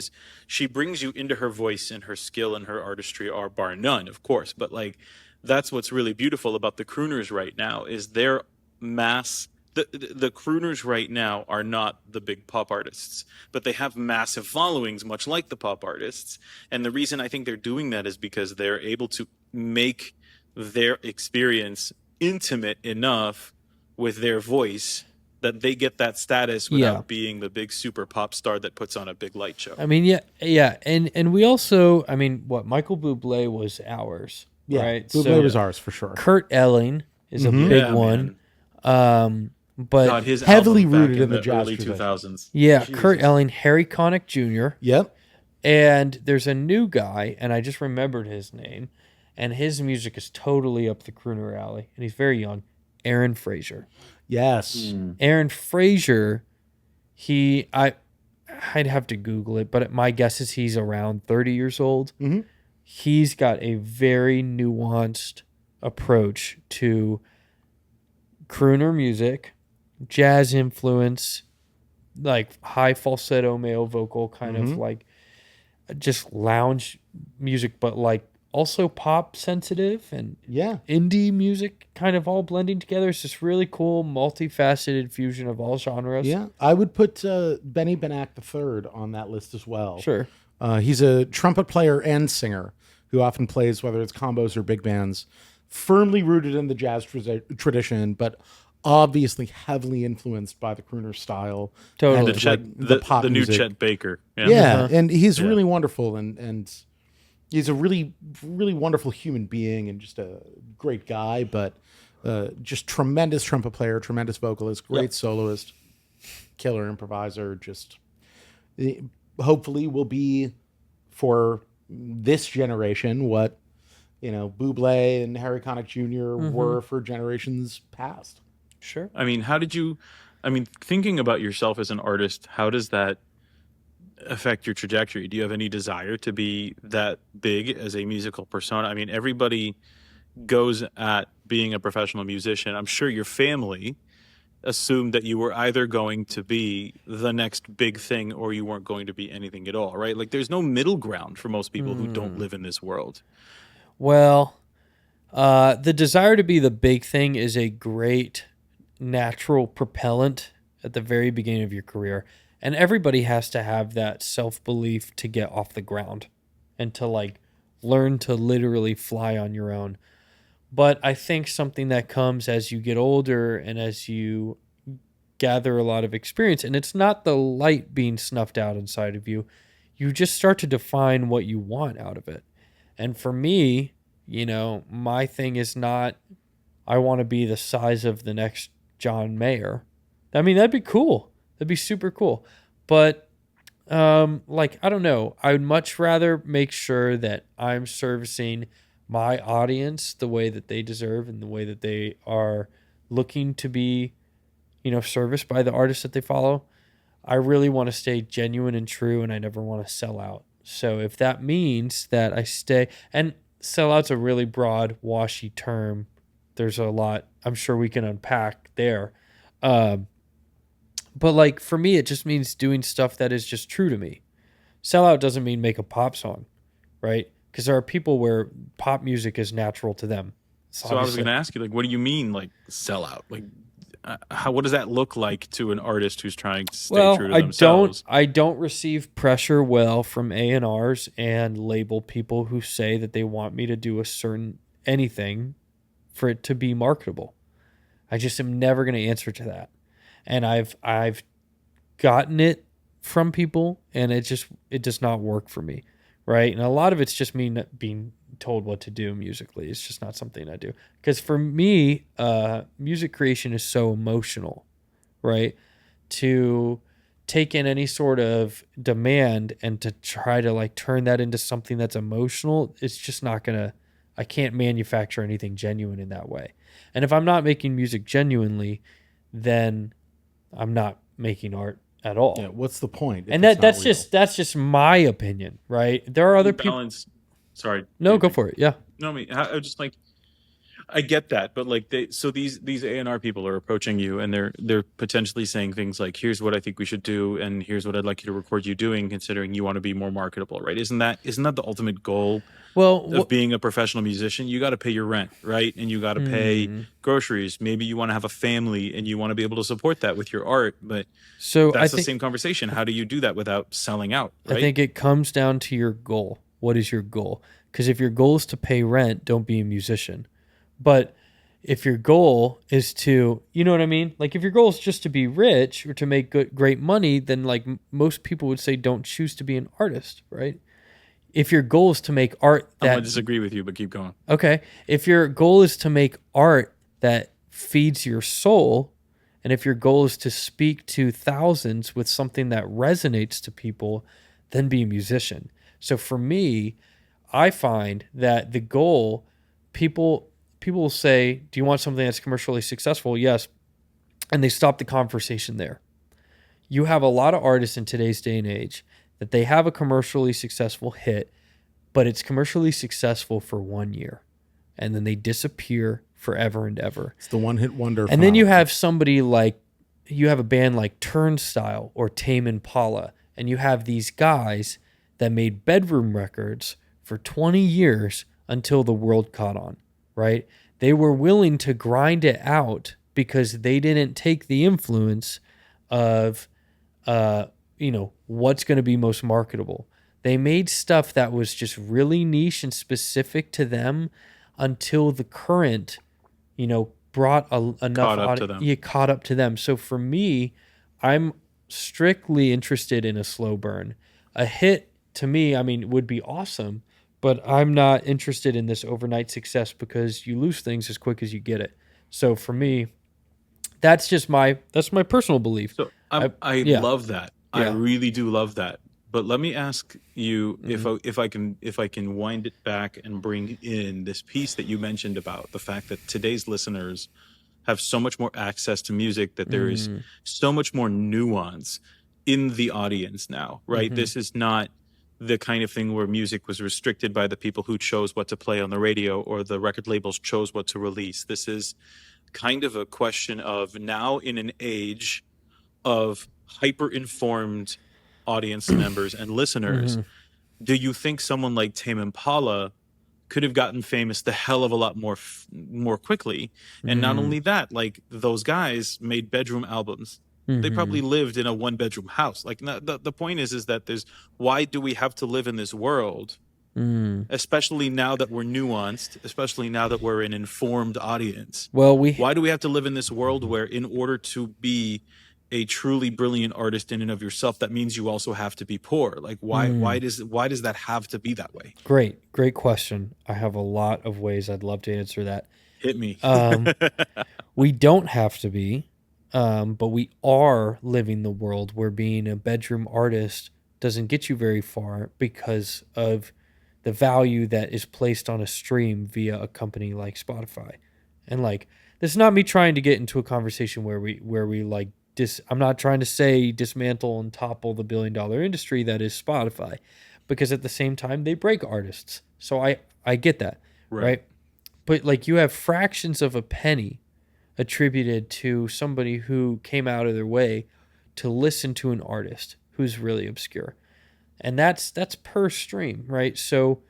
Speaker 3: brings you into her voice, and her skill and her artistry are bar none, of course. But that's what's really beautiful about the crooners right now is their mass. The crooners right now are not the big pop artists, but they have massive followings, much like the pop artists. And the reason I think they're doing that is because they're able to make their experience intimate enough with their voice that they get that status without being the big super pop star that puts on a big light show.
Speaker 2: I mean, yeah. And we also, Michael Bublé was ours, right?
Speaker 1: Bublé was ours for sure.
Speaker 2: Kurt Elling is a big one. But
Speaker 3: God, his
Speaker 1: heavily
Speaker 3: album back
Speaker 1: rooted in the jazz
Speaker 3: early
Speaker 1: tradition.
Speaker 3: 2000s.
Speaker 2: yeah,
Speaker 3: Jesus.
Speaker 2: Kurt Elling, Harry Connick Jr.
Speaker 1: Yep.
Speaker 2: And there's a new guy, and I just remembered his name, and his music is totally up the crooner alley, and he's very young. Aaron Fraser.
Speaker 1: Yes.
Speaker 2: Aaron Fraser, I'd have to Google it, but my guess is he's around 30 years old.
Speaker 1: Mhm.
Speaker 2: He's got a very nuanced approach to crooner music, jazz influence, like high falsetto male vocal, kind of like just lounge music, but also pop sensitive and indie music kind of all blending together. It's this really cool, multifaceted fusion of all genres.
Speaker 1: Yeah. I would put Benny Benack III on that list as well.
Speaker 2: Sure.
Speaker 1: He's a trumpet player and singer who often plays, whether it's combos or big bands, firmly rooted in the jazz tradition, but obviously heavily influenced by the crooner style.
Speaker 2: Totally.
Speaker 1: And
Speaker 3: The
Speaker 1: pop
Speaker 3: new
Speaker 1: music.
Speaker 3: Chet Baker.
Speaker 1: Yeah, and he's really wonderful, and he's a really, really wonderful human being and just a great guy, but just tremendous trumpet player, tremendous vocalist, great soloist, killer improviser. Just hopefully will be for this generation what Bublé and Harry Connick Jr. were for generations past.
Speaker 2: Sure.
Speaker 3: I mean, thinking about yourself as an artist, how does that affect your trajectory? Do you have any desire to be that big as a musical persona? I mean, everybody goes at being a professional musician. I'm sure your family assumed that you were either going to be the next big thing or you weren't going to be anything at all, right? Like there's no middle ground for most people who don't live in this world.
Speaker 2: Well, the desire to be the big thing is a great natural propellant at the very beginning of your career. And everybody has to have that self-belief to get off the ground and to like learn to literally fly on your own. But I think something that comes as you get older and as you gather a lot of experience, and it's not the light being snuffed out inside of you, you just start to define what you want out of it. And for me, my thing is not, I want to be the size of the next John Mayer. I mean, that'd be cool. That'd be super cool. But, I don't know. I would much rather make sure that I'm servicing my audience the way that they deserve and the way that they are looking to be, serviced by the artists that they follow. I really want to stay genuine and true, and I never want to sell out. So if that means that I stay, and sell out's a really broad, washy term. There's a lot I'm sure we can unpack there. But like for me, it just means doing stuff that is just true to me. Sell out doesn't mean make a pop song, right? Because there are people where pop music is natural to them.
Speaker 3: So I was going to ask you, like, what do you mean, like, sell out? Like, what does that look like to an artist who's trying to stay true to themselves?
Speaker 2: I don't receive pressure well from A&Rs and label people who say that they want me to do a certain anything for it to be marketable. I just am never going to answer to that. And I've gotten it from people, and it does not work for me, right? And a lot of it's just me not being told what to do musically. It's just not something I do. Because for me, music creation is so emotional, right? To take in any sort of demand and to try to like turn that into something that's emotional, it's just not gonna, I can't manufacture anything genuine in that way. And if I'm not making music genuinely, then I'm not making art at all.
Speaker 1: Yeah, what's the point?
Speaker 2: And that's just my opinion, right? There are other people.
Speaker 3: Sorry.
Speaker 2: No, go for it. Yeah.
Speaker 3: No, I mean, I just like, I get that, but like these A&R people are approaching you and they're potentially saying things like, here's what I think we should do, and here's what I'd like you to record you doing, considering you want to be more marketable, right? Isn't that the ultimate goal of being a professional musician? You got to pay your rent, right? And you got to pay groceries. Maybe you want to have a family and you want to be able to support that with your art, but that's the same conversation. How do you do that without selling out, right?
Speaker 2: I think it comes down to your goal. What is your goal? Because if your goal is to pay rent, don't be a musician. But if your goal is to, you know what I mean? Like if your goal is just to be rich or to make great money, then like most people would say don't choose to be an artist, right? If your goal is to make art that...
Speaker 3: I'm going to disagree with you, but keep going.
Speaker 2: Okay. If your goal is to make art that feeds your soul, and if your goal is to speak to thousands with something that resonates to people, then be a musician. So for me, I find that the goal, people will say, do you want something that's commercially successful? Yes. And they stop the conversation there. You have a lot of artists in today's day and age that they have a commercially successful hit, but it's commercially successful for 1 year. And then they disappear forever and ever.
Speaker 1: It's the one-hit wonder.
Speaker 2: And then you have somebody like, you have a band like Turnstile or Tame Impala, and you have these guys that made bedroom records for 20 years until the world caught on. Right? They were willing to grind it out because they didn't take the influence of, what's going to be most marketable. They made stuff that was just really niche and specific to them until the current, brought enough caught up to them. So for me, I'm strictly interested in a slow burn. A hit to me, would be awesome. But I'm not interested in this overnight success because you lose things as quick as you get it. So for me, that's my personal belief.
Speaker 3: So I love that. Yeah. I really do love that. But let me ask you if I can wind it back and bring in this piece that you mentioned about the fact that today's listeners have so much more access to music, that there is so much more nuance in the audience now, right? This is not the kind of thing where music was restricted by the people who chose what to play on the radio or the record labels chose what to release. This is kind of a question of now in an age of hyper-informed audience members and listeners, do you think someone like Tame Impala could have gotten famous the hell of a lot more quickly? And not only that, like those guys made bedroom albums. They probably lived in a 1-bedroom house. Like the point is that why do we have to live in this world? Especially now that we're nuanced, especially now that we're an informed audience.
Speaker 2: Well,
Speaker 3: why do we have to live in this world where in order to be a truly brilliant artist in and of yourself, that means you also have to be poor? Like why does that have to be that way?
Speaker 2: Great question. I have a lot of ways I'd love to answer that.
Speaker 3: Hit me.
Speaker 2: We don't have to be, but we are living the world where being a bedroom artist doesn't get you very far because of the value that is placed on a stream via a company like Spotify. And like, this is not me trying to get into a conversation where we like I'm not trying to say dismantle and topple the billion-dollar industry that is Spotify, because at the same time they break artists. So I get that, right? But like, you have fractions of a penny attributed to somebody who came out of their way to listen to an artist who's really obscure. And that's per stream, right? So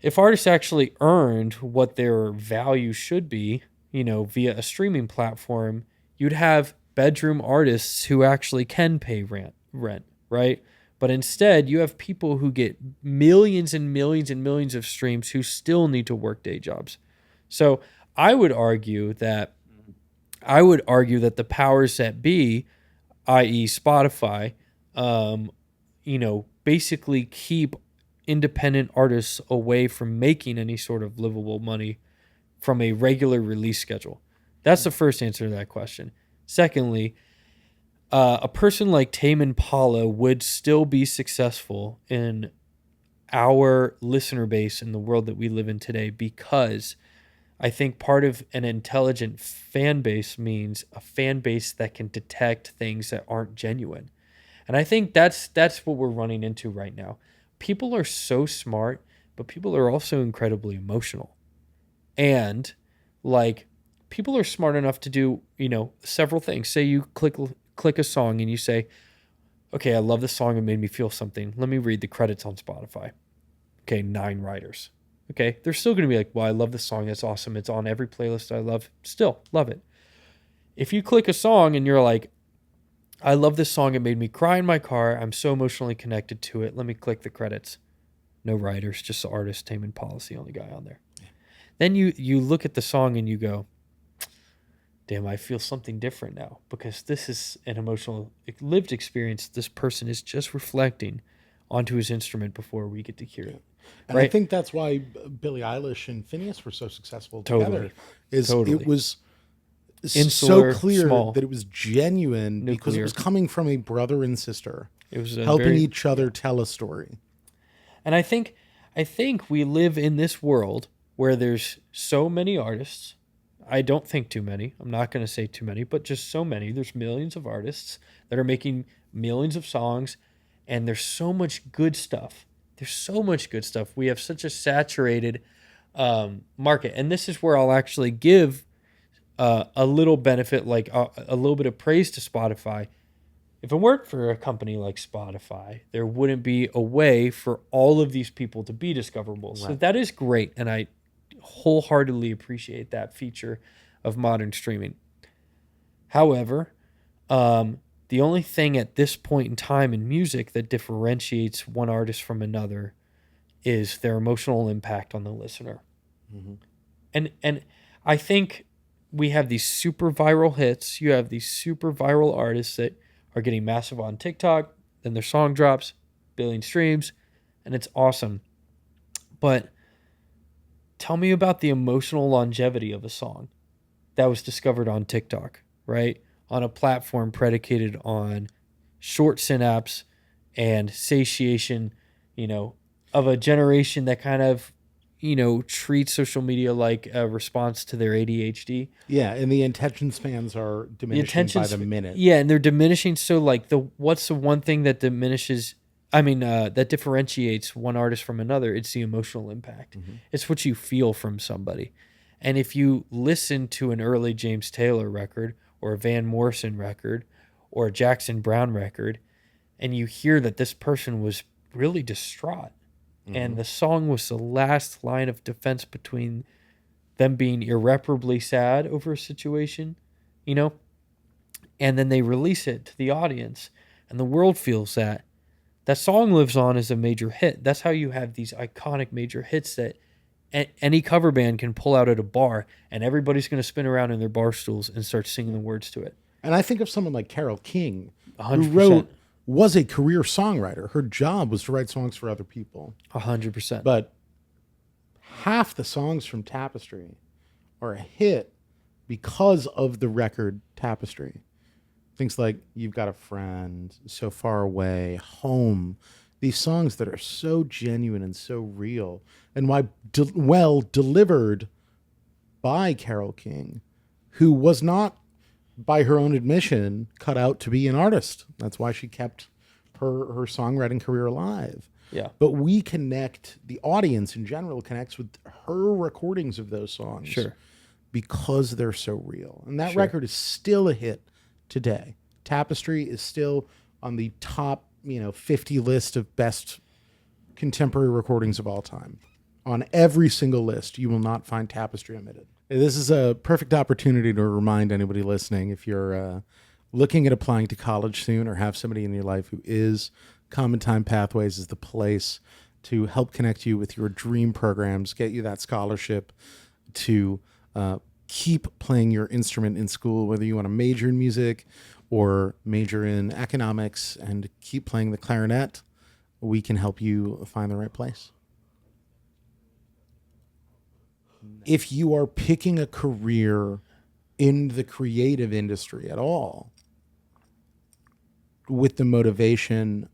Speaker 2: if artists actually earned what their value should be, via a streaming platform, you'd have bedroom artists who actually can pay rent, right? But instead, you have people who get millions and millions and millions of streams who still need to work day jobs. So I would argue that the powers that be, i.e. Spotify, basically keep independent artists away from making any sort of livable money from a regular release schedule. That's the first answer to that question. Secondly, a person like Tame Impala would still be successful in our listener base in the world that we live in today, because I think part of an intelligent fan base means a fan base that can detect things that aren't genuine. And I think that's what we're running into right now. People are so smart, but people are also incredibly emotional. And like, people are smart enough to do, several things. Say you click a song and you say, okay, I love this song. It made me feel something. Let me read the credits on Spotify. Okay, 9 writers. Okay, they're still going to be like, well, I love this song. It's awesome. It's on every playlist I love. Still love it. If you click a song and you're like, I love this song. It made me cry in my car. I'm so emotionally connected to it. Let me click the credits. No writers, just the artist. Tame Impala's the only guy on there. Yeah. Then you look at the song and you go, damn, I feel something different now, because this is an emotional lived experience this person is just reflecting onto his instrument before we get to hear it.
Speaker 1: And
Speaker 2: right?
Speaker 1: I think that's why Billie Eilish and Phineas were so successful together.
Speaker 2: Totally.
Speaker 1: It was
Speaker 2: Insular,
Speaker 1: so clear
Speaker 2: small,
Speaker 1: that it was genuine,
Speaker 2: nuclear,
Speaker 1: because it was coming from a brother and sister.
Speaker 2: It was
Speaker 1: helping each other tell a story.
Speaker 2: And I think we live in this world where there's so many artists. I don't think too many. I'm not going to say too many, but just so many. There's millions of artists that are making millions of songs, and there's so much good stuff. We have such a saturated market. And this is where I'll actually give a little benefit, like a little bit of praise to Spotify. If it weren't for a company like Spotify, there wouldn't be a way for all of these people to be discoverable. Right. So that is great, and I wholeheartedly appreciate that feature of modern streaming. However, the only thing at this point in time in music that differentiates one artist from another is their emotional impact on the listener. Mm-hmm. And I think we have these super viral hits. You have these super viral artists that are getting massive on TikTok, then their song drops, billion streams, and it's awesome. But tell me about the emotional longevity of a song that was discovered on TikTok, right? On a platform predicated on short synapse and satiation, of a generation that kind of, treats social media like a response to their ADHD.
Speaker 1: Yeah, and the attention spans are diminishing by the minute.
Speaker 2: Yeah, and they're diminishing. So, like, what's the one thing that that differentiates one artist from another? It's the emotional impact. Mm-hmm. It's what you feel from somebody. And if you listen to an early James Taylor record or a Van Morrison record or a Jackson Browne record, and you hear that this person was really distraught, and the song was the last line of defense between them being irreparably sad over a situation, you know, and then they release it to the audience, and the world feels that. That song lives on as a major hit. That's how you have these iconic major hits that any cover band can pull out at a bar, and everybody's going to spin around in their bar stools and start singing the words to it.
Speaker 1: And I think of someone like Carole King,
Speaker 2: 100%.
Speaker 1: was a career songwriter. Her job was to write songs for other people.
Speaker 2: 100%.
Speaker 1: But half the songs from Tapestry are a hit because of the record Tapestry. Things like You've Got a Friend, So Far Away, Home. These songs that are so genuine and so real. And why well delivered by Carole King, who was not, by her own admission, cut out to be an artist. That's why she kept her songwriting career alive.
Speaker 2: Yeah.
Speaker 1: But we connect, the audience in general connects with her recordings of those songs.
Speaker 2: Sure.
Speaker 1: Because they're so real. And that
Speaker 2: Sure.
Speaker 1: record is still a hit today. Tapestry is still on the top, 50 list of best contemporary recordings of all time. On every single list, you will not find Tapestry omitted. This is a perfect opportunity to remind anybody listening, if you're looking at applying to college soon or have somebody in your life who is, CommonTime Pathways is the place to help connect you with your dream programs, get you that scholarship to keep playing your instrument in school, whether you want to major in music or major in economics and keep playing the clarinet. We can help you find the right place. If you are picking a career in the creative industry at all with the motivation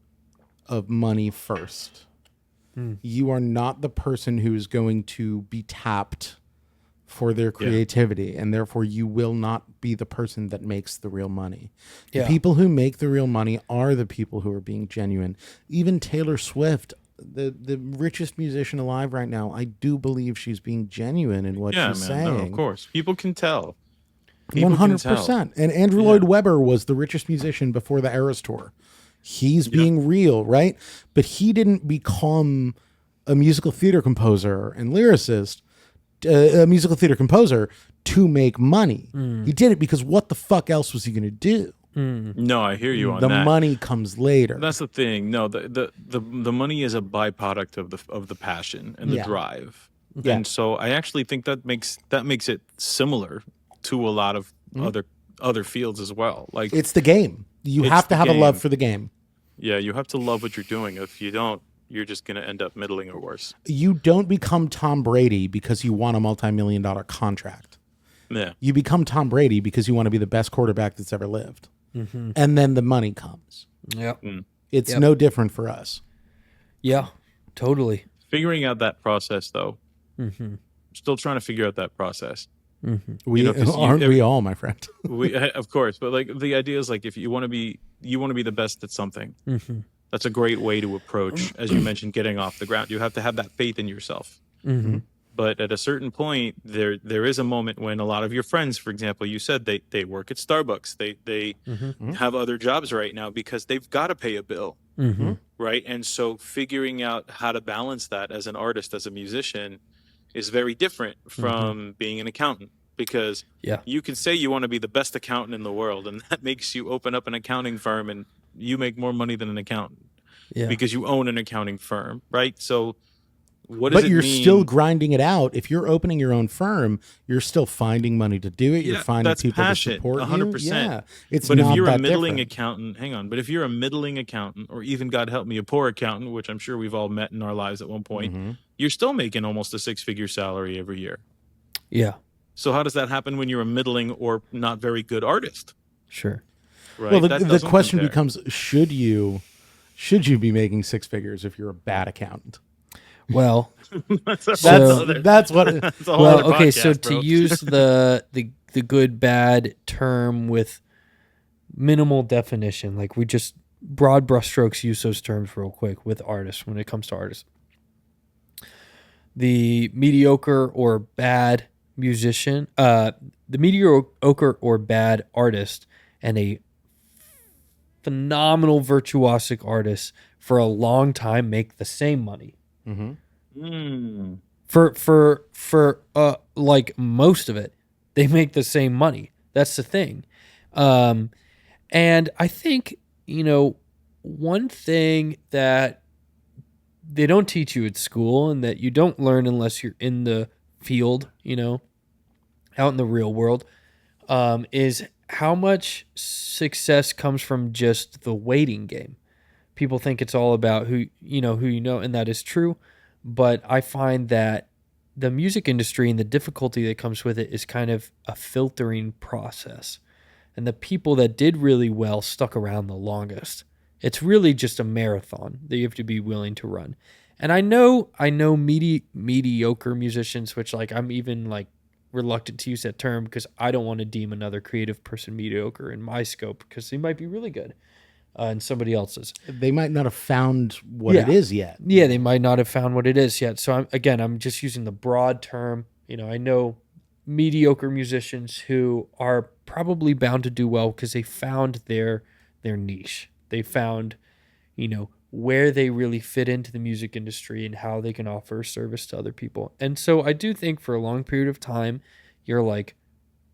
Speaker 1: of money first, you are not the person who's going to be tapped for their creativity, and therefore you will not be the person that makes the real money. The people who make the real money are the people who are being genuine. Even Taylor Swift, the richest musician alive right now, I do believe she's being genuine in what she's saying.
Speaker 3: No, of course. People can tell. People
Speaker 1: 100%. And Andrew Lloyd Webber was the richest musician before the Eras Tour. He's being real, right? But he didn't become a musical theater composer and lyricist, a musical theater composer to make money. He did it because what the fuck else was he going to do?
Speaker 3: No, I hear you on
Speaker 1: The
Speaker 3: that.
Speaker 1: money comes later.
Speaker 3: That's the thing. No, the money is a byproduct of the passion and the drive.
Speaker 1: Yeah.
Speaker 3: And so I actually think that makes it similar to a lot of other fields as well. Like,
Speaker 1: It's the game. You
Speaker 3: It's
Speaker 1: have to
Speaker 3: the
Speaker 1: have a love
Speaker 3: game.
Speaker 1: for the game.
Speaker 3: yeah, you have to love what you're doing. If you don't, you're just going to end up middling or worse.
Speaker 1: You don't become Tom Brady because you want a multi-million-dollar contract.
Speaker 3: Yeah.
Speaker 1: You become Tom Brady because you want to be the best quarterback that's ever lived. And then the money comes.
Speaker 2: Yeah.
Speaker 1: It's no different for us.
Speaker 2: Yeah. Totally.
Speaker 3: Figuring out that process, though. Still trying to figure out that process.
Speaker 1: We
Speaker 3: 'cause
Speaker 1: aren't we all, my friend?
Speaker 3: Of course, but like the idea is like if you want to be the best at something. That's a great way to approach, as you mentioned, getting off the ground. You have to have that faith in yourself. But at a certain point, there is a moment when a lot of your friends, for example, you said they work at Starbucks. They have other jobs right now because they've got to pay a bill, right? And so figuring out how to balance that as an artist, as a musician, is very different from being an accountant. Because you can say you want to be the best accountant in the world, and that makes you open up an accounting firm, and you make more money than an accountant because you own an accounting firm, right? So what does
Speaker 1: But
Speaker 3: it
Speaker 1: you're
Speaker 3: mean?
Speaker 1: still grinding it out. If you're opening your own firm, you're still finding money to do it. You're finding
Speaker 3: that's
Speaker 1: people
Speaker 3: passion,
Speaker 1: to support
Speaker 3: 100%.
Speaker 1: you. Yeah, it's
Speaker 3: But
Speaker 1: not
Speaker 3: if you're a
Speaker 1: that
Speaker 3: middling
Speaker 1: different.
Speaker 3: accountant, hang on. But if you're a middling accountant, or even, God help me, a poor accountant, which I'm sure we've all met in our lives at one point, you're still making almost a six-figure salary every year.
Speaker 2: Yeah.
Speaker 3: So how does that happen when you're a middling or not very good artist?
Speaker 2: Sure.
Speaker 3: Right?
Speaker 1: Well,
Speaker 3: That
Speaker 1: the
Speaker 3: doesn't
Speaker 1: question
Speaker 3: compare.
Speaker 1: becomes: should you be making six figures if you're a bad accountant?
Speaker 2: Well,
Speaker 3: That's a
Speaker 2: So-
Speaker 3: whole other-
Speaker 1: That's what.
Speaker 3: that's a whole
Speaker 2: well,
Speaker 3: other
Speaker 2: okay.
Speaker 3: podcast,
Speaker 2: So
Speaker 3: bro.
Speaker 2: to use the good bad term with minimal definition, like we just broad brushstrokes use those terms real quick with artists when it comes to artists. The mediocre or bad musician, the mediocre or bad artist, and a phenomenal virtuosic artist for a long time make the same money.
Speaker 3: Mm.
Speaker 2: For like most of it, they make the same money. That's the thing. And I think, one thing that they don't teach you at school and that you don't learn unless you're in the field, out in the real world, is how much success comes from just the waiting game. People think it's all about who you know, and that is true. But I find that the music industry and the difficulty that comes with it is kind of a filtering process. And the people that did really well stuck around the longest. It's really just a marathon that you have to be willing to run. And I know mediocre musicians, which like I'm even like reluctant to use that term because I don't want to deem another creative person mediocre in my scope because they might be really good in somebody else's.
Speaker 1: They might not have found what it is yet.
Speaker 2: Yeah, they might not have found what it is yet. So I'm just using the broad term. I know mediocre musicians who are probably bound to do well because they found their niche. They found, where they really fit into the music industry and how they can offer service to other people. And so I do think for a long period of time, you're like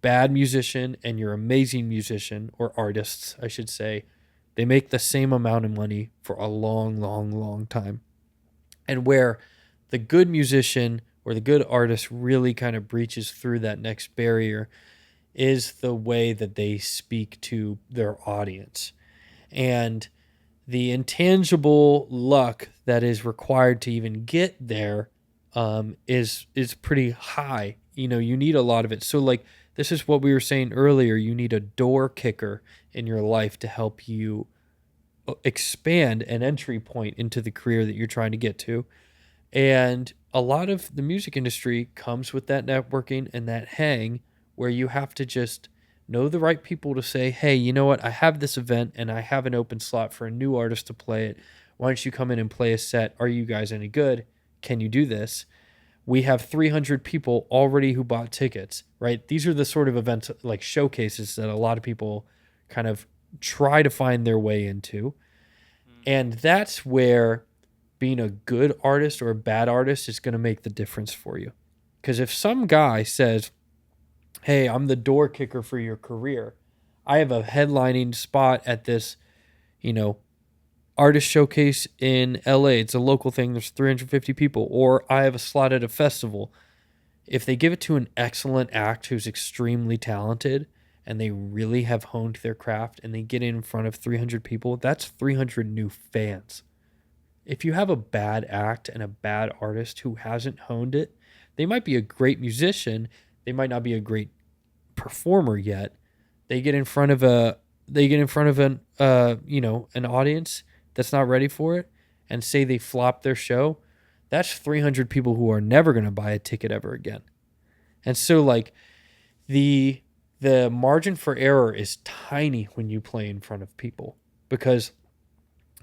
Speaker 2: bad musician and you're amazing musician, or artists, I should say. They make the same amount of money for a long, long, long time. And where the good musician or the good artist really kind of breaches through that next barrier is the way that they speak to their audience. And the intangible luck that is required to even get there is pretty high. You need a lot of it. So like this is what we were saying earlier. You need a door kicker in your life to help you expand an entry point into the career that you're trying to get to. And a lot of the music industry comes with that networking and that hang where you have to just know the right people to say, hey, you know what? I have this event and I have an open slot for a new artist to play it. Why don't you come in and play a set? Are you guys any good? Can you do this? We have 300 people already who bought tickets, right? These are the sort of events like showcases that a lot of people kind of try to find their way into. And that's where being a good artist or a bad artist is going to make the difference for you. Because if some guy says, hey, I'm the door kicker for your career, I have a headlining spot at this, artist showcase in LA. It's a local thing. There's 350 people. Or I have a slot at a festival. If they give it to an excellent act who's extremely talented and they really have honed their craft and they get in front of 300 people, that's 300 new fans. If you have a bad act and a bad artist who hasn't honed it, they might be a great musician. They might not be a great performer yet. They get in front of an audience that's not ready for it and say they flop their show. That's 300 people who are never going to buy a ticket ever again. And so like the margin for error is tiny when you play in front of people because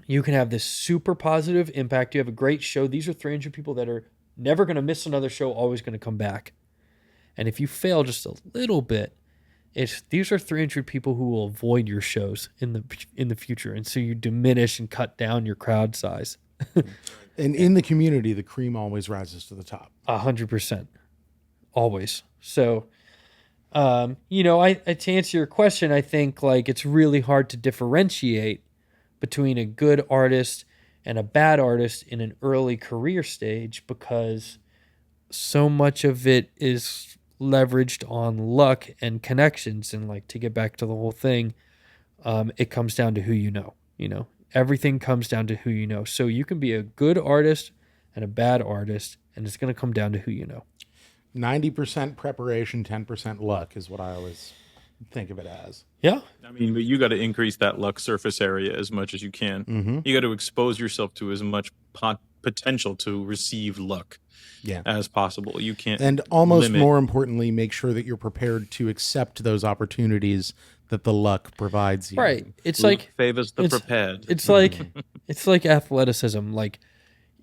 Speaker 2: you can have this super positive impact. You have a great show. These are 300 people that are never going to miss another show, always going to come back. And if you fail just a little bit, these are 300 people who will avoid your shows in the future. And so you diminish and cut down your crowd size.
Speaker 1: And in the community, the cream always rises to the top.
Speaker 2: 100%. Always. So, to answer your question, I think like it's really hard to differentiate between a good artist and a bad artist in an early career stage because so much of it is leveraged on luck and connections. And like to get back to the whole thing, it comes down to who you know. Everything comes down to who you know. So you can be a good artist and a bad artist, and it's going to come down to who you know.
Speaker 1: 90% preparation, 10% luck is what I always think of it as.
Speaker 2: Yeah.
Speaker 3: I mean, but you got to increase that luck surface area as much as you can.
Speaker 1: Mm-hmm.
Speaker 3: You got to expose yourself to as much potential to receive luck as possible. You can't.
Speaker 1: And almost more importantly, make sure that you're prepared to accept those opportunities that the luck provides you.
Speaker 2: Right. It's
Speaker 3: luck
Speaker 2: like
Speaker 3: favors the prepared.
Speaker 2: It's like athleticism. Like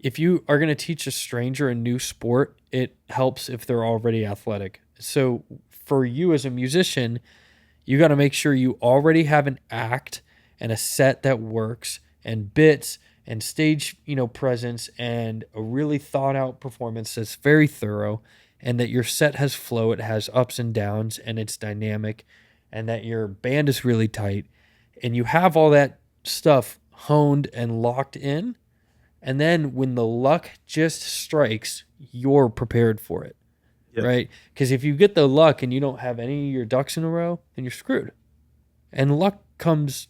Speaker 2: if you are going to teach a stranger a new sport, it helps if they're already athletic. So for you as a musician, you got to make sure you already have an act and a set that works and bits and stage, presence and a really thought out performance that's very thorough, and that your set has flow, it has ups and downs, and it's dynamic, and that your band is really tight, and you have all that stuff honed and locked in. And then when the luck just strikes, you're prepared for it.
Speaker 3: Yep.
Speaker 2: Right? Because if you get the luck and you don't have any of your ducks in a row, then you're screwed. And luck comes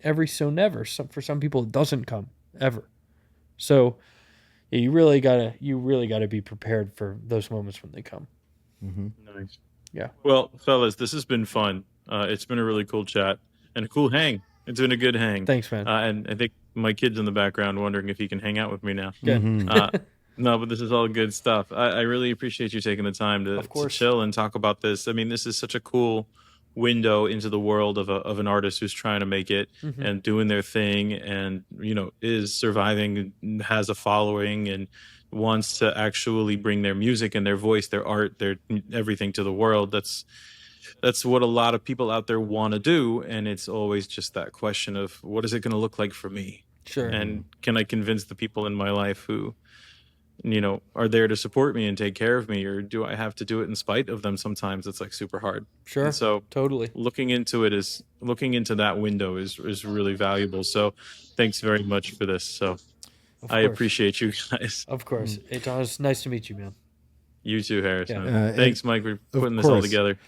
Speaker 2: every so never. For some people, it doesn't come ever. So yeah, you really gotta be prepared for those moments when they come.
Speaker 3: Nice.
Speaker 2: Yeah.
Speaker 3: Well, fellas, this has been fun. It's been a really cool chat and a cool hang. It's been a good hang.
Speaker 2: Thanks, man.
Speaker 3: And I think my kid's in the background wondering if he can hang out with me now.
Speaker 2: Good.
Speaker 3: No, but this is all good stuff. I really appreciate you taking the time to chill and talk about this. I mean, this is such a cool window into the world of an artist who's trying to make it and doing their thing, and is surviving, has a following, and wants to actually bring their music and their voice, their art, their everything to the world. That's what a lot of people out there want to do, and it's always just that question of, what is it going to look like for me?
Speaker 2: Sure.
Speaker 3: And can I convince the people in my life who are there to support me and take care of me, or do I have to do it in spite of them? Sometimes it's like super hard.
Speaker 2: Sure.
Speaker 3: And so
Speaker 2: totally
Speaker 3: looking into that window is really valuable. So thanks very much for this. So I appreciate you guys.
Speaker 2: Of course. It's nice to meet you, man.
Speaker 3: You too, Harrison.
Speaker 1: Yeah.
Speaker 3: Thanks, Mike, for putting this all together.